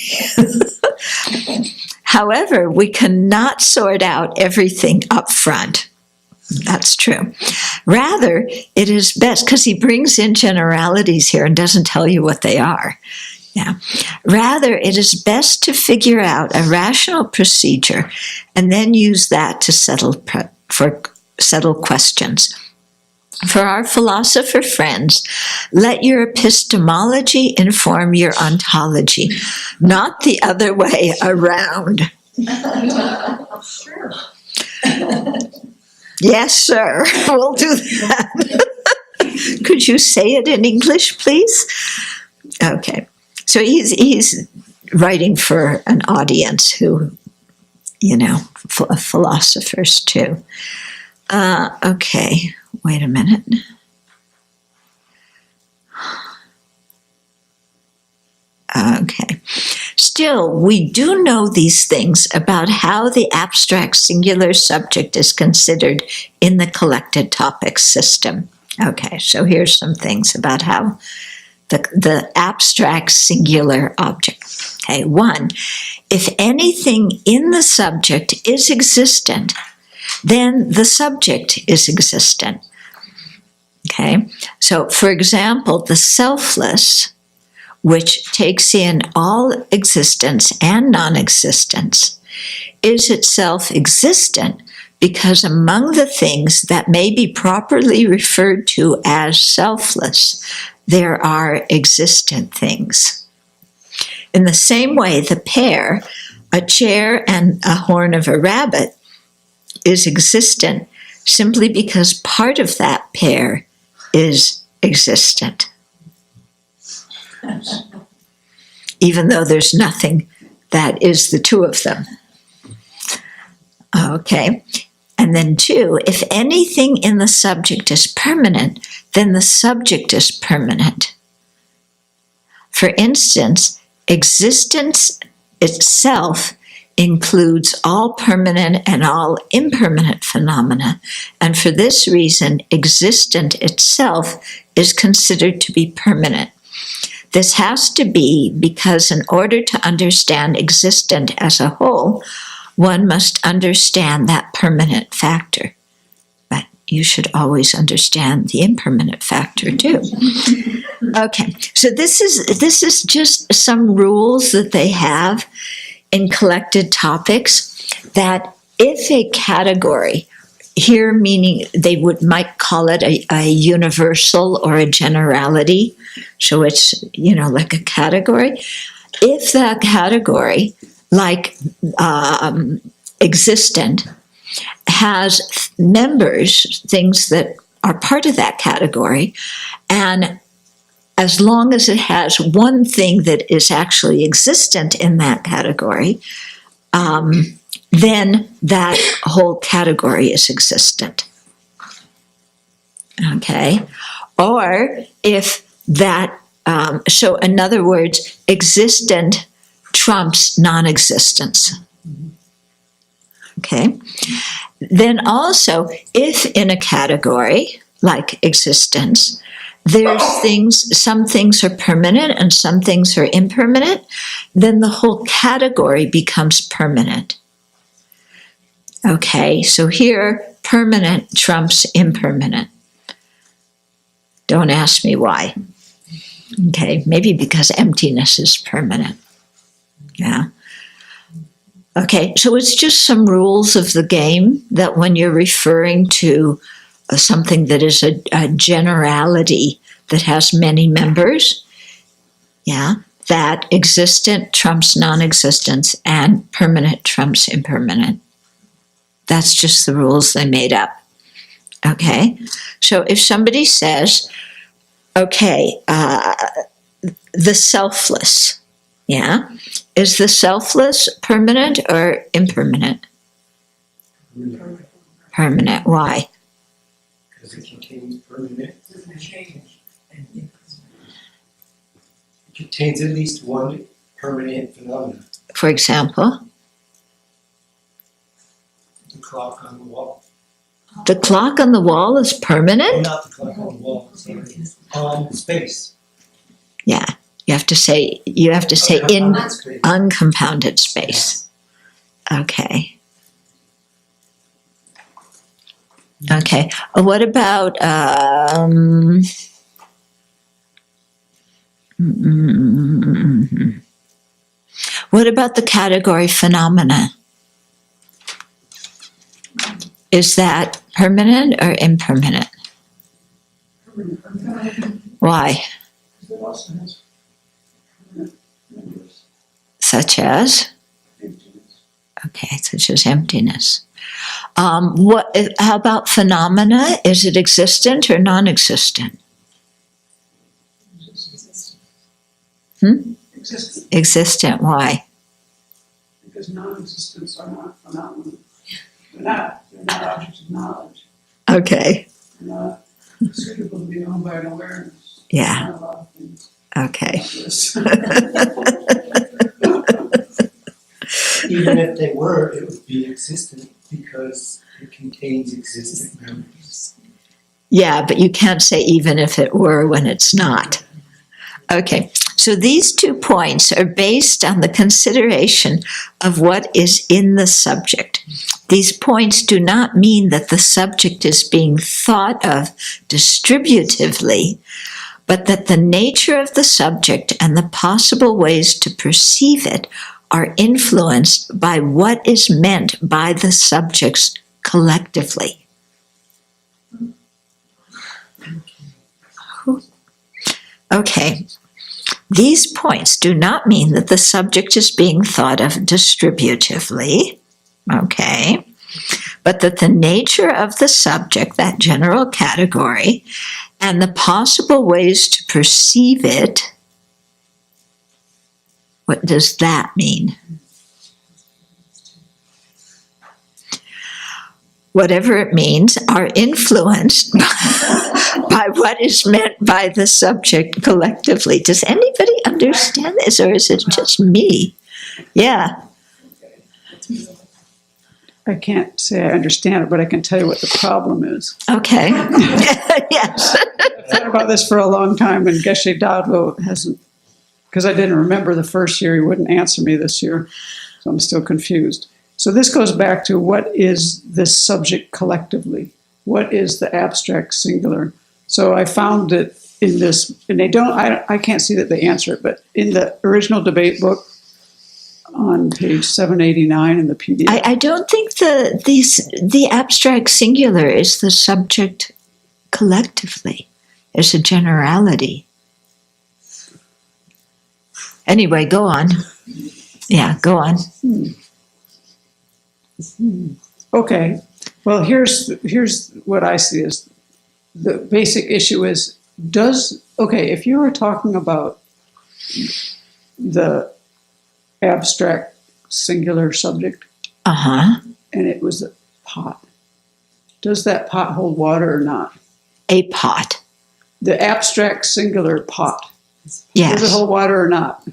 However, we cannot sort out everything up front. That's true. Rather, it is best, because he brings in generalities here and doesn't tell you what they are. Yeah. Rather, it is best to figure out a rational procedure and then use that to settle questions. For our philosopher friends, let your epistemology inform your ontology, not the other way around. Sure. Yes, sir. We'll do that. Could you say it in English, please? Okay. So he's writing for an audience who, philosophers too. Okay. Wait a minute. Okay. Still, we do know these things about how the abstract singular subject is considered in the collected topics system. Okay, so here's some things about how the abstract singular object. Okay, 1, if anything in the subject is existent, then the subject is existent. Okay, so for example, the selfless, which takes in all existence and non-existence, is itself existent because among the things that may be properly referred to as selfless, there are existent things. In the same way, the pair, a chair and a horn of a rabbit, is existent simply because part of that pair is existent. Even though there's nothing that is the two of them. Okay. And then 2, if anything in the subject is permanent, then the subject is permanent. For instance, existence itself includes all permanent and all impermanent phenomena, and for this reason, existent itself is considered to be permanent. This has to be because in order to understand existent as a whole, one must understand that permanent factor. But you should always understand the impermanent factor too. Okay, so this is just some rules that they have in collected topics, that if a category, here meaning they might call it a universal or a generality, so it's, like a category. If that category, like existent, has members, things that are part of that category, and as long as it has one thing that is actually existent in that category, then that whole category is existent. Okay? Or if that, so in other words, existent trumps non-existence. Okay? Then also, if in a category, like existence, there's some things are permanent and some things are impermanent, then the whole category becomes permanent. Okay, so here, permanent trumps impermanent. Don't ask me why. Okay, maybe because emptiness is permanent. Yeah. Okay, so it's just some rules of the game that when you're referring to something that is a generality that has many members, yeah, that existent trumps non-existence and permanent trumps impermanent. That's just the rules they made up. Okay, so if somebody says, okay, the selfless, yeah, is the selfless permanent or impermanent? Permanent. Why? Because it contains permanent. It contains at least one permanent phenomenon. For example? The clock on the wall. The clock on the wall is Oh, permanent? not the clock on the wall, sorry. Space. Yeah. You have to say in Space. uncompounded space. Okay. Okay. What about what about the category phenomena? Is that permanent or impermanent? Why? It also has permanent members, Such as? emptiness. Okay, such as emptiness. How about phenomena? Is it existent or non-existent? Existent, Existent. Why? because non-existents are not phenomena. They're not objects of knowledge. Okay. They're not suitable to be known by an awareness. Yeah. Not a lot of things. Okay. Yes. Even if they were, it would be existent because it contains existent memories. Yeah, but you can't say even if it were when it's not. Okay, so these 2 points are based on the consideration of what is in the subject. These points do not mean that the subject is being thought of distributively, but that the nature of the subject and the possible ways to perceive it are influenced by what is meant by the subjects collectively. Okay. These points do not mean that the subject is being thought of distributively, okay, but that the nature of the subject, that general category, and the possible ways to perceive it, what does that mean? Whatever it means, are influenced by what is meant by the subject collectively. Does anybody understand this, or is it just me? Yeah. I can't say I understand it, but I can tell you what the problem is. Okay. Yes. I've thought about this for a long time, and Geshe Dadwo hasn't, because I didn't remember the first year, he wouldn't answer me this year, so I'm still confused. So this goes back to what is this subject collectively? What is the abstract singular? So I found that in this, and I can't see that they answer it, but in the original debate book on page 789 in the PDF. I don't think the abstract singular is the subject collectively. It's a generality. Anyway, go on. Yeah, go on. Okay, well, here's what I see is the basic issue is if you were talking about the abstract singular subject Uh-huh. and it was a pot, does that pot hold water or not? A pot. The abstract singular pot, Yes. does it hold water or not?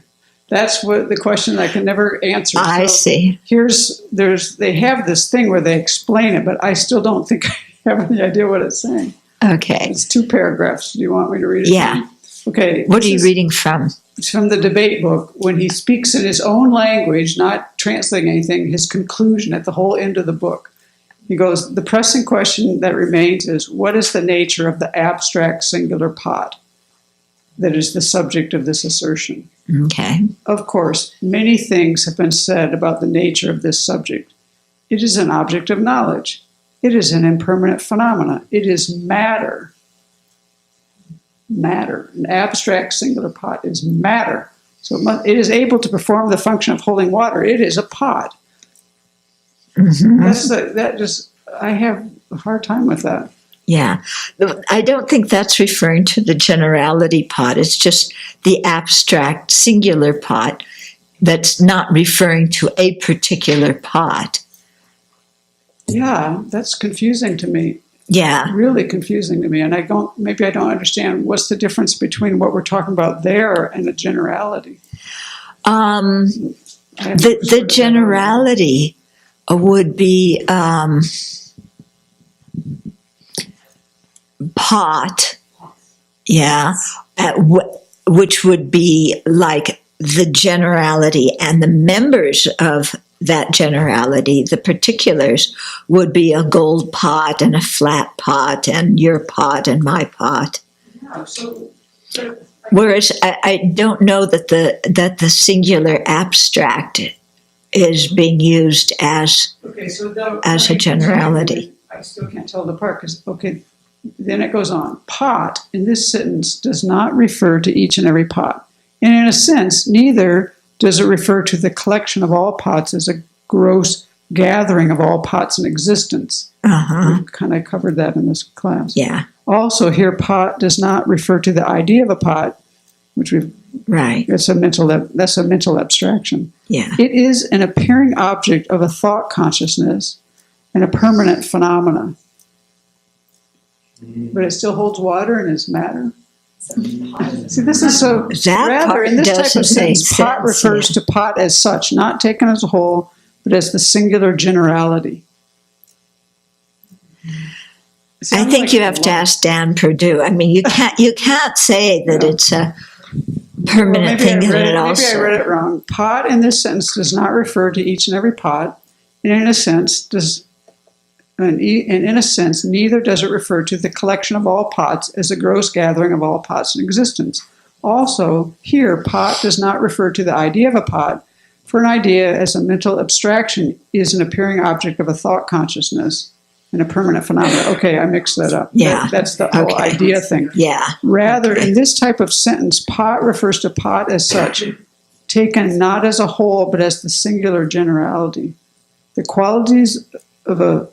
That's what the question I can never answer. I see. They have this thing where they explain it, but I still don't think I have any idea what it's saying. Okay. It's 2 paragraphs. Do you want me to read it? Yeah. Okay. What are this you is- reading from? It's from the debate book. When he speaks in his own language, not translating anything, his conclusion at the whole end of the book. He goes, the pressing question that remains is, what is the nature of the abstract singular pot that is the subject of this assertion? Okay. Of course, many things have been said about the nature of this subject. It is an object of knowledge. It is an impermanent phenomena. It is matter. Matter. An abstract singular pot is matter. So it is able to perform the function of holding water. It is a pot. I have a hard time with that. Yeah. I don't think that's referring to the generality pot. It's just the abstract singular pot that's not referring to a particular pot. Yeah, that's confusing to me. Yeah. Really confusing to me. And maybe I don't understand what's the difference between what we're talking about there and the generality. The generality would be pot, yeah, which would be like the generality, and the members of that generality, the particulars, would be a gold pot and a flat pot and your pot and my pot. Yeah, Whereas I don't know that the singular abstract is being used as a generality. I still can't tell it apart because, then it goes on. Pot in this sentence does not refer to each and every pot. And in a sense, neither does it refer to the collection of all pots as a gross gathering of all pots in existence. We've kind of covered that in this class. Yeah. Also, here, pot does not refer to the idea of a pot, which we've right. That's a mental abstraction. Yeah. It is an appearing object of a thought consciousness and a permanent phenomena. But it still holds water and is matter. See, this is so that rather in this type doesn't of sentence, make pot sense, refers to pot as such, not taken as a whole, but as the singular generality. I think you have to ask Dan Perdue. I mean, you can't say that it's a permanent thing, and it also. Maybe I read it wrong. Pot in this sentence does not refer to each and every pot, and in a sense neither does it refer to the collection of all pots as a gross gathering of all pots in existence. Also, here, pot does not refer to the idea of a pot, for an idea as a mental abstraction is an appearing object of a thought consciousness and a permanent phenomenon. Okay, I mixed that up. Yeah. That's the whole idea thing. Yeah. Rather, in this type of sentence, pot refers to pot as such, taken not as a whole, but as the singular generality. The qualities of a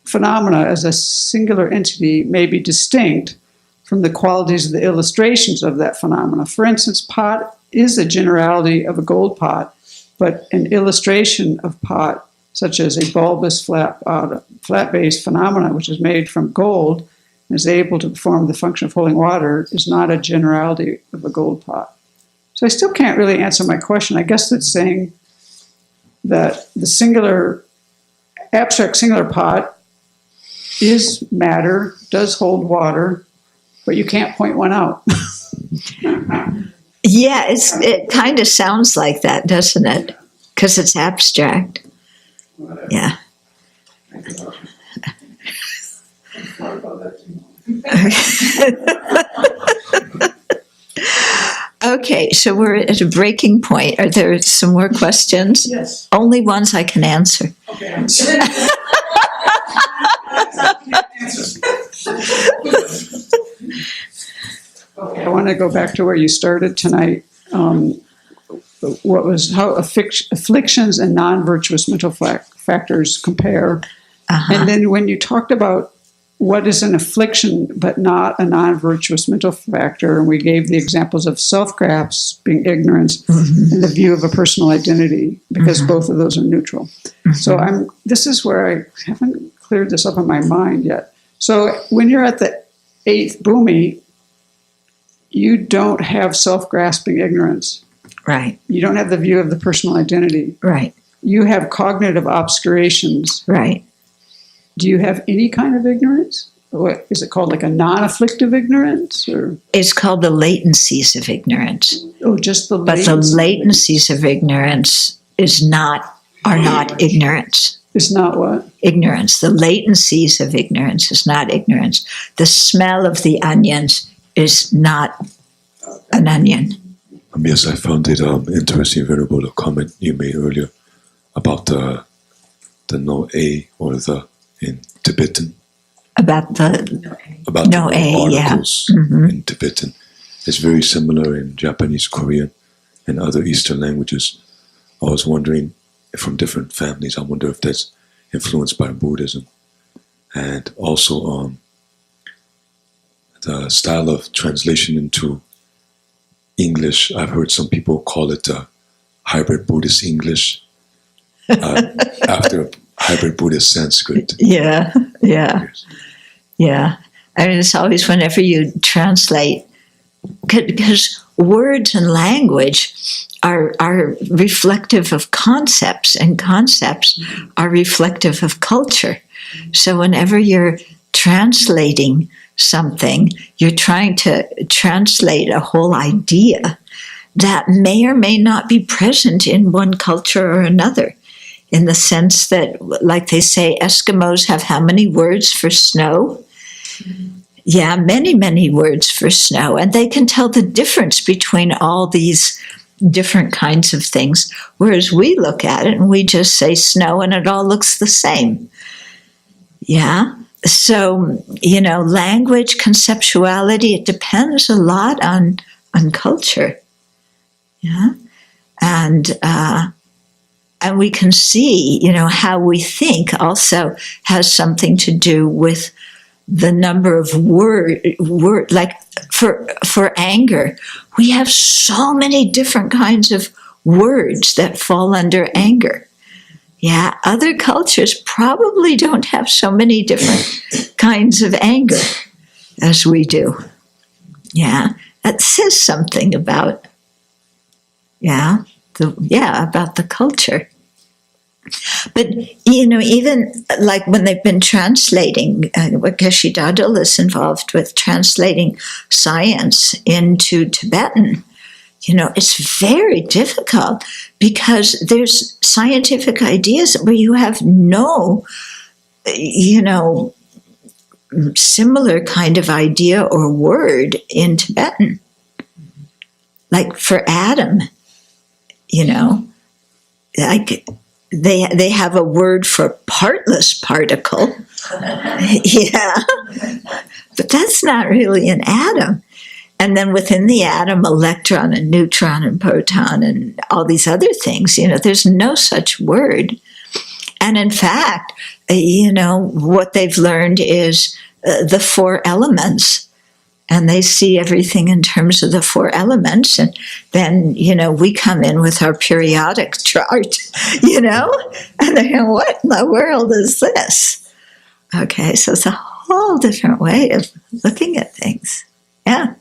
phenomena as a singular entity may be distinct from the qualities of the illustrations of that phenomena. For instance, pot is a generality of a gold pot, but an illustration of pot, such as a bulbous flat-based phenomena, which is made from gold and is able to perform the function of holding water, is not a generality of a gold pot. So I still can't really answer my question. I guess it's saying that the abstract singular pot is matter, does hold water, but you can't point one out. Yeah, it kind of sounds like that, doesn't it? Because it's abstract. Yeah. Okay, so we're at a breaking point. Are there some more questions? Yes. Only ones I can answer. Okay. I want to go back to where you started tonight. How afflictions and non-virtuous mental factors compare. And then when you talked about what is an affliction but not a non-virtuous mental factor, and we gave the examples of self-grasping ignorance and the view of a personal identity, because both of those are neutral. So this is where I haven't cleared this up in my mind yet. So when you're at the 8th bhumi, you don't have self-grasping ignorance. Right. You don't have the view of the personal identity. Right. You have cognitive obscurations. Right. Do you have any kind of ignorance? what is it called, like a non-afflictive ignorance, or It's called the latencies of ignorance. just the But the latencies of ignorance are not ignorance. It's not what? Ignorance. The latencies of ignorance is not ignorance. The smell of the onions is not an onion. Yes, I found it interesting, Venerable, the comment you made earlier about the no A or the in Tibetan. About the no A, articles yeah. in Tibetan. It's very similar in Japanese, Korean, and other Eastern languages. I was wondering, from different families, I wonder if that's influenced by Buddhism. And also the style of translation into English, I've heard some people call it hybrid Buddhist English after hybrid Buddhist Sanskrit. Yeah. I mean, it's always whenever you translate, because words and language are reflective of concepts, and concepts are reflective of culture. So whenever you're translating something, you're trying to translate a whole idea that may or may not be present in one culture or another. In the sense that, like they say, Eskimos have how many words for snow? Yeah, many, many words for snow. And they can tell the difference between all these different kinds of things. Whereas we look at it and we just say snow and it all looks the same. Yeah. So, language, conceptuality, it depends a lot on culture. Yeah. And we can see, how we think also has something to do with the number of word, like for anger, we have so many different kinds of words that fall under anger. Yeah, other cultures probably don't have so many different kinds of anger as we do. Yeah, that says something about, about the culture. But, even like when they've been translating, Geshe Dadul is involved with translating science into Tibetan. It's very difficult because there's scientific ideas where you have no, similar kind of idea or word in Tibetan. Like for atom, like they have a word for partless particle. Yeah. But that's not really an atom. And then within the atom, electron and neutron and proton and all these other things, there's no such word. And in fact, what they've learned is the four elements. And they see everything in terms of the four elements. And then, we come in with our periodic chart, and they're going, what in the world is this? Okay, so it's a whole different way of looking at things. Yeah.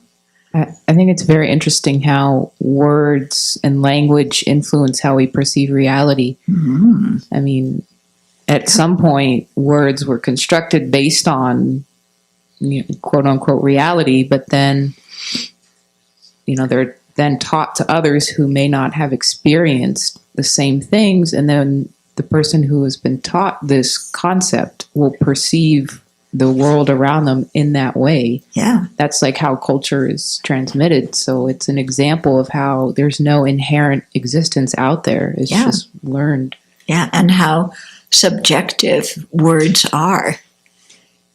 I think it's very interesting how words and language influence how we perceive reality. Mm-hmm. I mean, at some point, words were constructed based on, quote unquote reality, but then, they're then taught to others who may not have experienced the same things. And then the person who has been taught this concept will perceive the world around them in that way. Yeah. That's like how culture is transmitted. So it's an example of how there's no inherent existence out there. It's just learned. Yeah. And how subjective words are.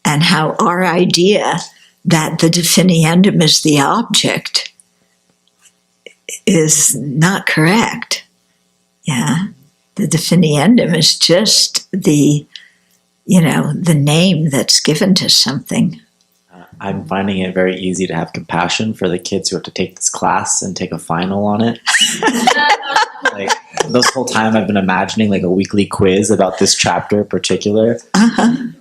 And how our idea that the definiendum is the object is not correct. Yeah. The definiendum is just the name that's given to something. I'm finding it very easy to have compassion for the kids who have to take this class and take a final on it. Like this whole time I've been imagining like a weekly quiz about this chapter in particular. Uh-huh.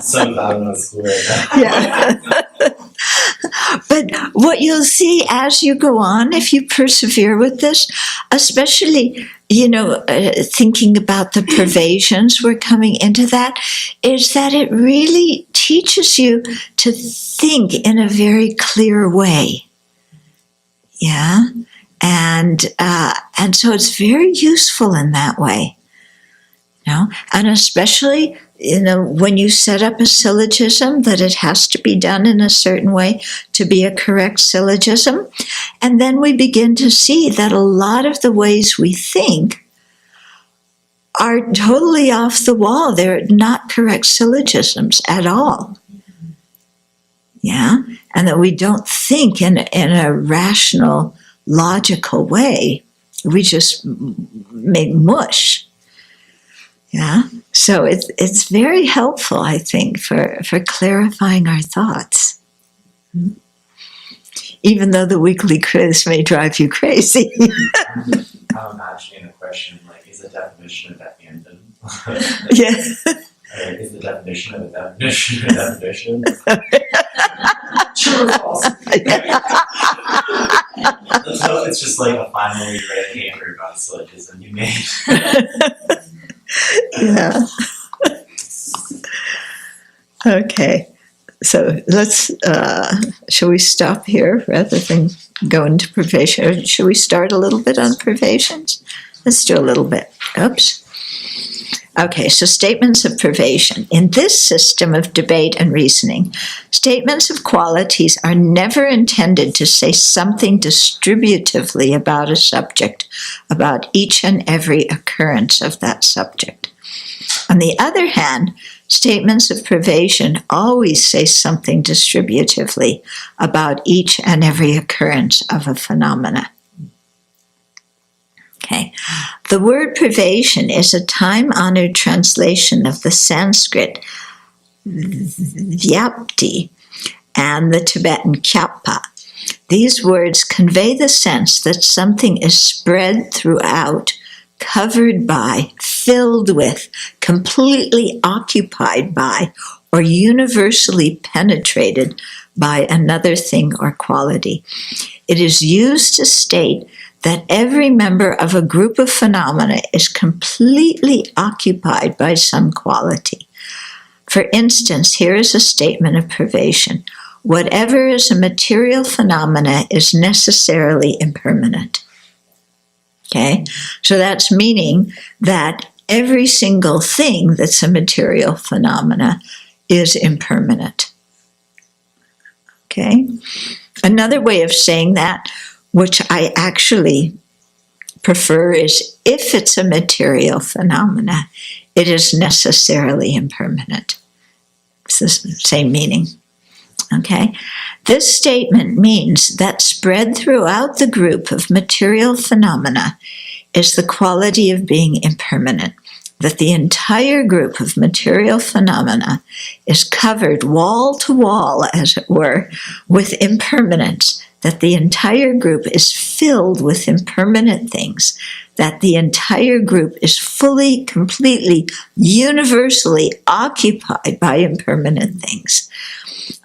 So bad when I was school right now. Yeah. But what you'll see as you go on, if you persevere with this, especially, thinking about the pervasions, we're coming into that, is that it really teaches you to think in a very clear way. Yeah. And so it's very useful in that way. And especially, when you set up a syllogism, that it has to be done in a certain way to be a correct syllogism. And then we begin to see that a lot of the ways we think are totally off the wall. They're not correct syllogisms at all. Yeah? And that we don't think in a rational, logical way. We just make mush. Yeah, so it's very helpful, I think, for clarifying our thoughts. Even though the weekly quiz may drive you crazy. I'm imagining a question like, is the definition of abandon? Yeah. Is the definition of a definition a definition? True or false? So it's just like a finally read paper about syllogism you made. Yeah. Okay. So let's, shall we stop here rather than go into privation? Or should we start a little bit on privations? Let's do a little bit. Oops. Okay, so statements of privation. In this system of debate and reasoning, statements of qualities are never intended to say something distributively about a subject, about each and every occurrence of that subject. On the other hand, statements of privation always say something distributively about each and every occurrence of a phenomena. Okay. The word privation is a time-honored translation of the Sanskrit vyapti and the Tibetan kyapa. These words convey the sense that something is spread throughout, covered by, filled with, completely occupied by, or universally penetrated by another thing or quality. It is used to state that every member of a group of phenomena is completely occupied by some quality. For instance, here is a statement of privation. Whatever is a material phenomena is necessarily impermanent. Okay? So that's meaning that every single thing that's a material phenomena is impermanent. Okay? Another way of saying that, which I actually prefer, is if it's a material phenomena, it is necessarily impermanent. It's the same meaning. Okay? This statement means that spread throughout the group of material phenomena is the quality of being impermanent, that the entire group of material phenomena is covered wall to wall, as it were, with impermanence, that the entire group is filled with impermanent things, that the entire group is fully, completely, universally occupied by impermanent things.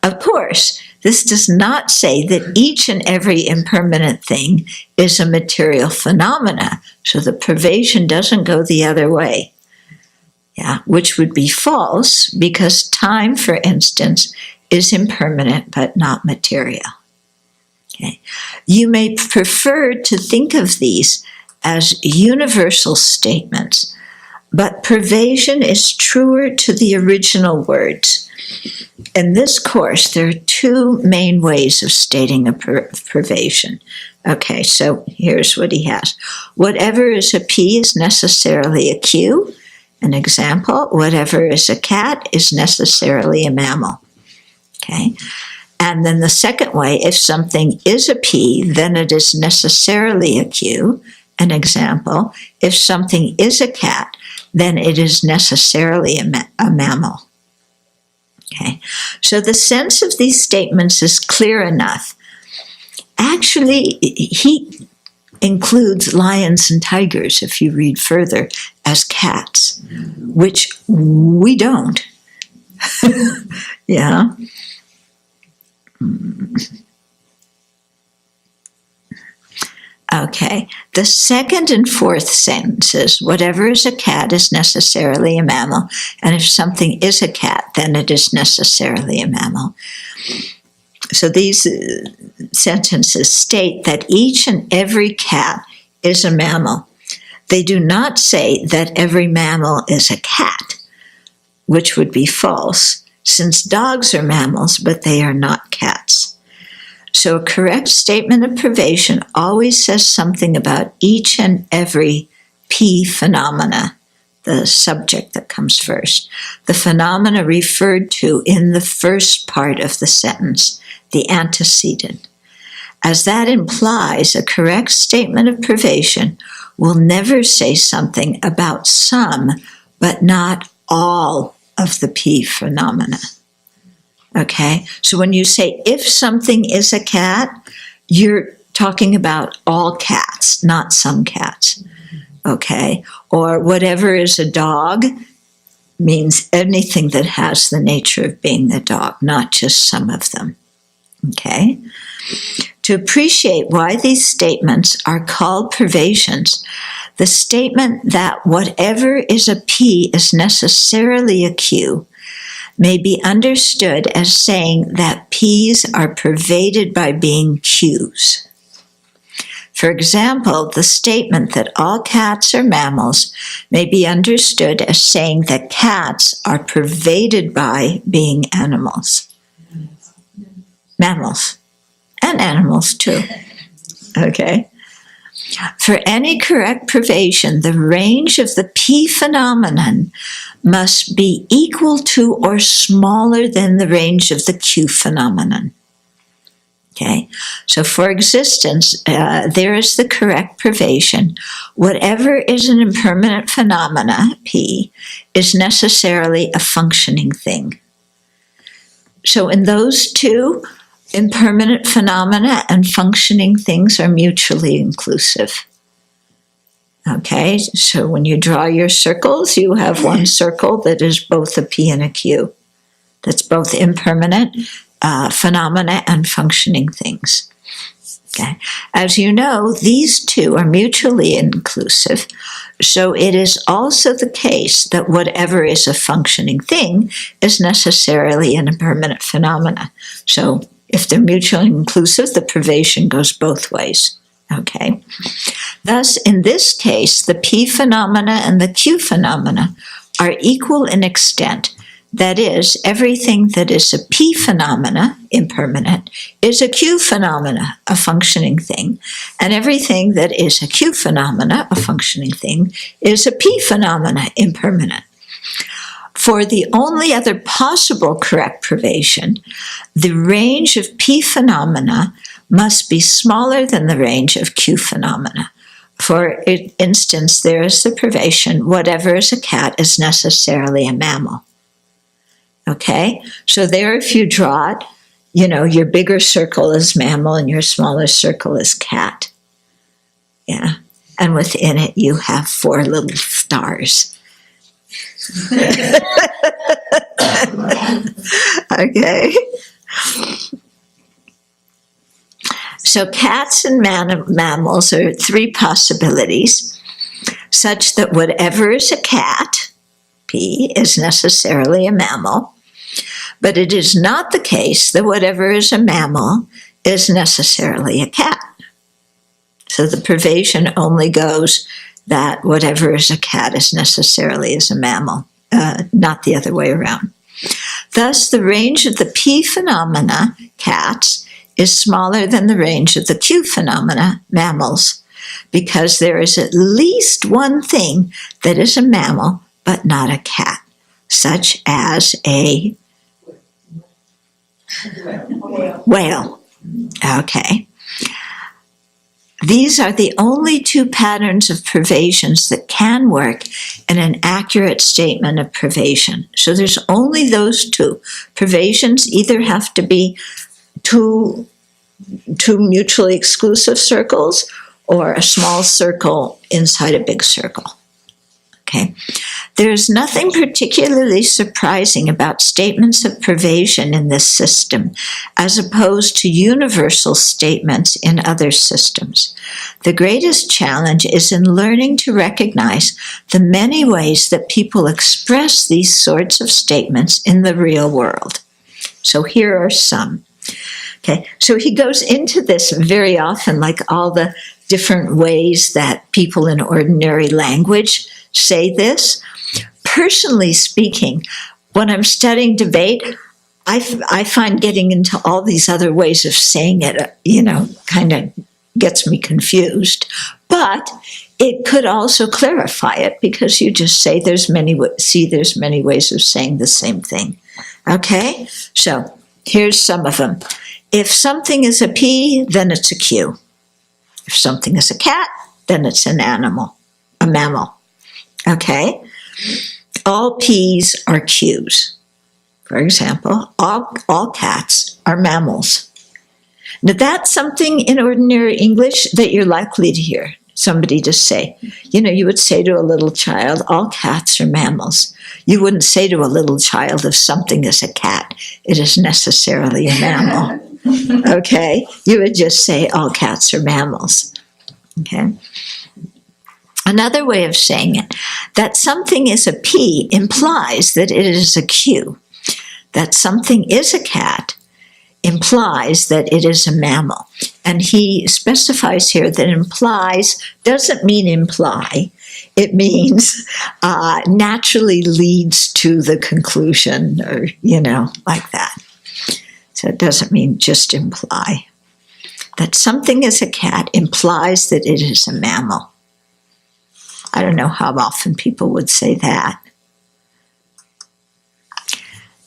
Of course, this does not say that each and every impermanent thing is a material phenomena, so the privation doesn't go the other way. Yeah, which would be false, because time, for instance, is impermanent but not material. Okay. You may prefer to think of these as universal statements, but privation is truer to the original words. In this course, there are two main ways of stating a privation. Okay, so here's what he has. Whatever is a P is necessarily a Q. An example, whatever is a cat is necessarily a mammal. Okay. And then the second way, if something is a P, then it is necessarily a Q. An example, if something is a cat, then it is necessarily a mammal. Okay, so the sense of these statements is clear enough. Actually, he includes lions and tigers, if you read further, as cats, which we don't. Yeah. Okay. The second and fourth sentences, whatever is a cat is necessarily a mammal, and if something is a cat, then it is necessarily a mammal. So these sentences state that each and every cat is a mammal. They do not say that every mammal is a cat, which would be false, since dogs are mammals, but they are not cats. So a correct statement of privation always says something about each and every P phenomena, the subject that comes first. The phenomena referred to in the first part of the sentence, the antecedent. As that implies, a correct statement of privation will never say something about some, but not all of the P phenomena. Okay, so when you say if something is a cat, you're talking about all cats, not some cats. Okay, or whatever is a dog means anything that has the nature of being a dog, not just some of them. Okay, to appreciate why these statements are called privations, the statement that whatever is a P is necessarily a Q may be understood as saying that P's are pervaded by being Q's. For example, the statement that all cats are mammals may be understood as saying that cats are pervaded by being animals. Mammals. And animals too. Okay? For any correct privation, the range of the P phenomenon must be equal to or smaller than the range of the Q phenomenon. Okay, so for existence, there is the correct privation. Whatever is an impermanent phenomena, P, is necessarily a functioning thing. So in those two, impermanent phenomena and functioning things are mutually inclusive. Okay, so when you draw your circles, you have one circle that is both a P and a Q. That's both impermanent phenomena and functioning things. Okay, as you know, these two are mutually inclusive, so it is also the case that whatever is a functioning thing is necessarily an impermanent phenomena. So if they're mutually inclusive, the privation goes both ways. Okay. Thus, in this case, the P phenomena and the Q phenomena are equal in extent. That is, everything that is a P phenomena, impermanent, is a Q phenomena, a functioning thing, and everything that is a Q phenomena, a functioning thing, is a P phenomena, impermanent. For the only other possible correct privation, the range of P phenomena must be smaller than the range of Q phenomena. For instance, there is the privation, whatever is a cat is necessarily a mammal. Okay, so there if you draw it, you know, your bigger circle is mammal and your smaller circle is cat. Yeah, and within it you have 4 little stars. Okay. So cats and mammals are 3 possibilities, such that whatever is a cat, P, is necessarily a mammal, but it is not the case that whatever is a mammal is necessarily a cat. So the privation only goes that whatever is a cat is necessarily a mammal, not the other way around. Thus, the range of the P phenomena, cats, is smaller than the range of the Q phenomena, mammals, because there is at least one thing that is a mammal but not a cat, such as a whale. Okay. These are the only 2 patterns of privations that can work in an accurate statement of privation. So there's only those 2. Privations either have to be two mutually exclusive circles or a small circle inside a big circle. Okay. There is nothing particularly surprising about statements of pervasion in this system, as opposed to universal statements in other systems. The greatest challenge is in learning to recognize the many ways that people express these sorts of statements in the real world. So here are some. Okay, so he goes into this very often, like all the different ways that people in ordinary language say this. Personally speaking, when I'm studying debate, I find getting into all these other ways of saying it, kind of gets me confused. But it could also clarify it, because you just say there's many ways of saying the same thing. Okay, so here's some of them. If something is a P, then it's a Q. If something is a cat, then it's an animal, a mammal. Okay? All P's are Q's. For example, all cats are mammals. Now that's something in ordinary English that you're likely to hear somebody just say. You would say to a little child, all cats are mammals. You wouldn't say to a little child, if something is a cat, it is necessarily a mammal. Okay? You would just say all cats are mammals. Okay? Another way of saying it, that something is a P implies that it is a Q. That something is a cat implies that it is a mammal. And he specifies here that implies doesn't mean imply. It means naturally leads to the conclusion, or, like that. So it doesn't mean just imply. That something is a cat implies that it is a mammal. I don't know how often people would say that.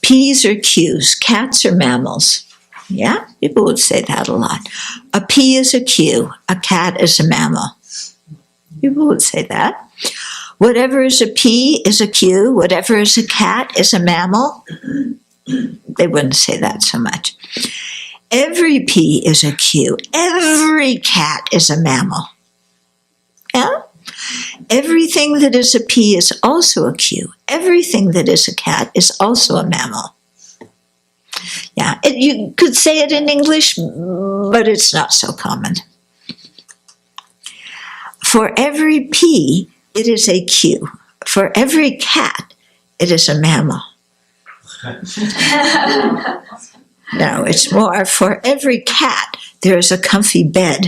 P's or Q's, cats are mammals. Yeah, people would say that a lot. A P is a Q, a cat is a mammal. People would say that. Whatever is a P is a Q, whatever is a cat is a mammal. They wouldn't say that so much. Every P is a Q, every cat is a mammal. Yeah? Everything that is a P is also a Q. Everything that is a cat is also a mammal. Yeah, you could say it in English, but it's not so common. For every P, it is a Q. For every cat, it is a mammal. No, it's more, for every cat, there is a comfy bed.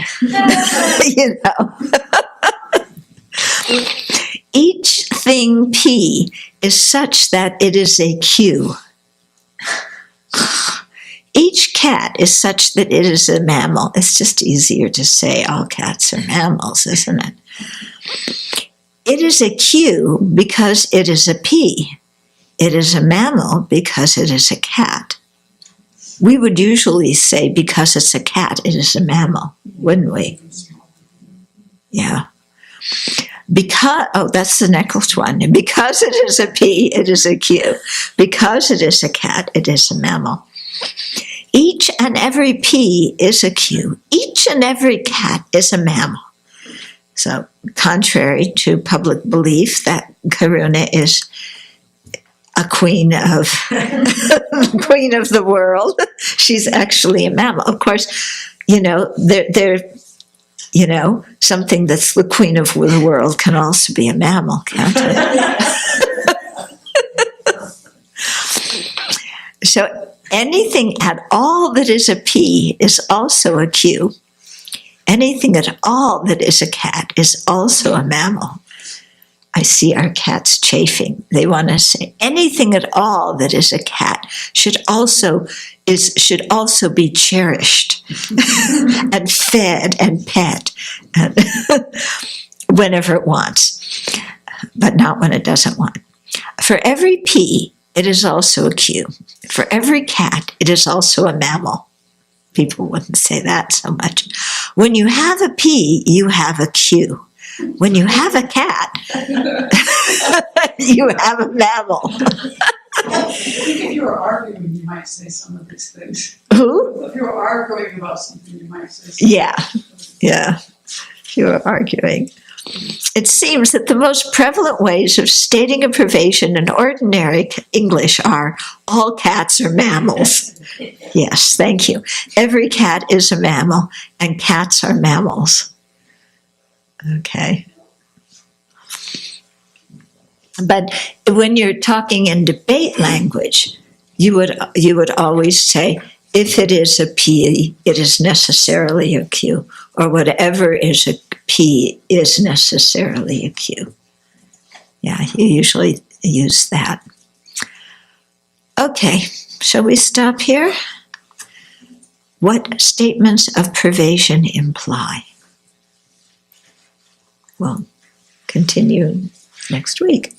Each thing P is such that it is a Q. Each cat is such that it is a mammal. It's just easier to say all cats are mammals, isn't it? It is a Q because it is a P. It is a mammal because it is a cat. We would usually say because it's a cat, it is a mammal, wouldn't we? Yeah. That's the next one. Because it is a P, it is a Q. Because it is a cat, it is a mammal. Each and every P is a Q. Each and every cat is a mammal. So, contrary to public belief that Karuna is a queen of the world, she's actually a mammal. Of course, they're something that's the queen of the world can also be a mammal, can't it? So anything at all that is a P is also a Q. Anything at all that is a cat is also a mammal. I see our cats chafing. They want to say anything at all that is a cat should also be cherished and fed and pet and whenever it wants, but not when it doesn't want. For every P, it is also a Q. For every cat, it is also a mammal. People wouldn't say that so much. When you have a P, you have a Q. When you have a cat, you have a mammal. I think if you were arguing, you might say some of these things. Who? If you were arguing about something, you might say something. Yeah. If you were arguing. It seems that the most prevalent ways of stating a privation in ordinary English are all cats are mammals. Yes, thank you. Every cat is a mammal, and cats are mammals. Okay. But when you're talking in debate language, you would always say, if it is a P, it is necessarily a Q, or whatever is a P is necessarily a Q. Yeah, you usually use that. Okay, shall we stop here? What statements of privation imply? We'll continue next week.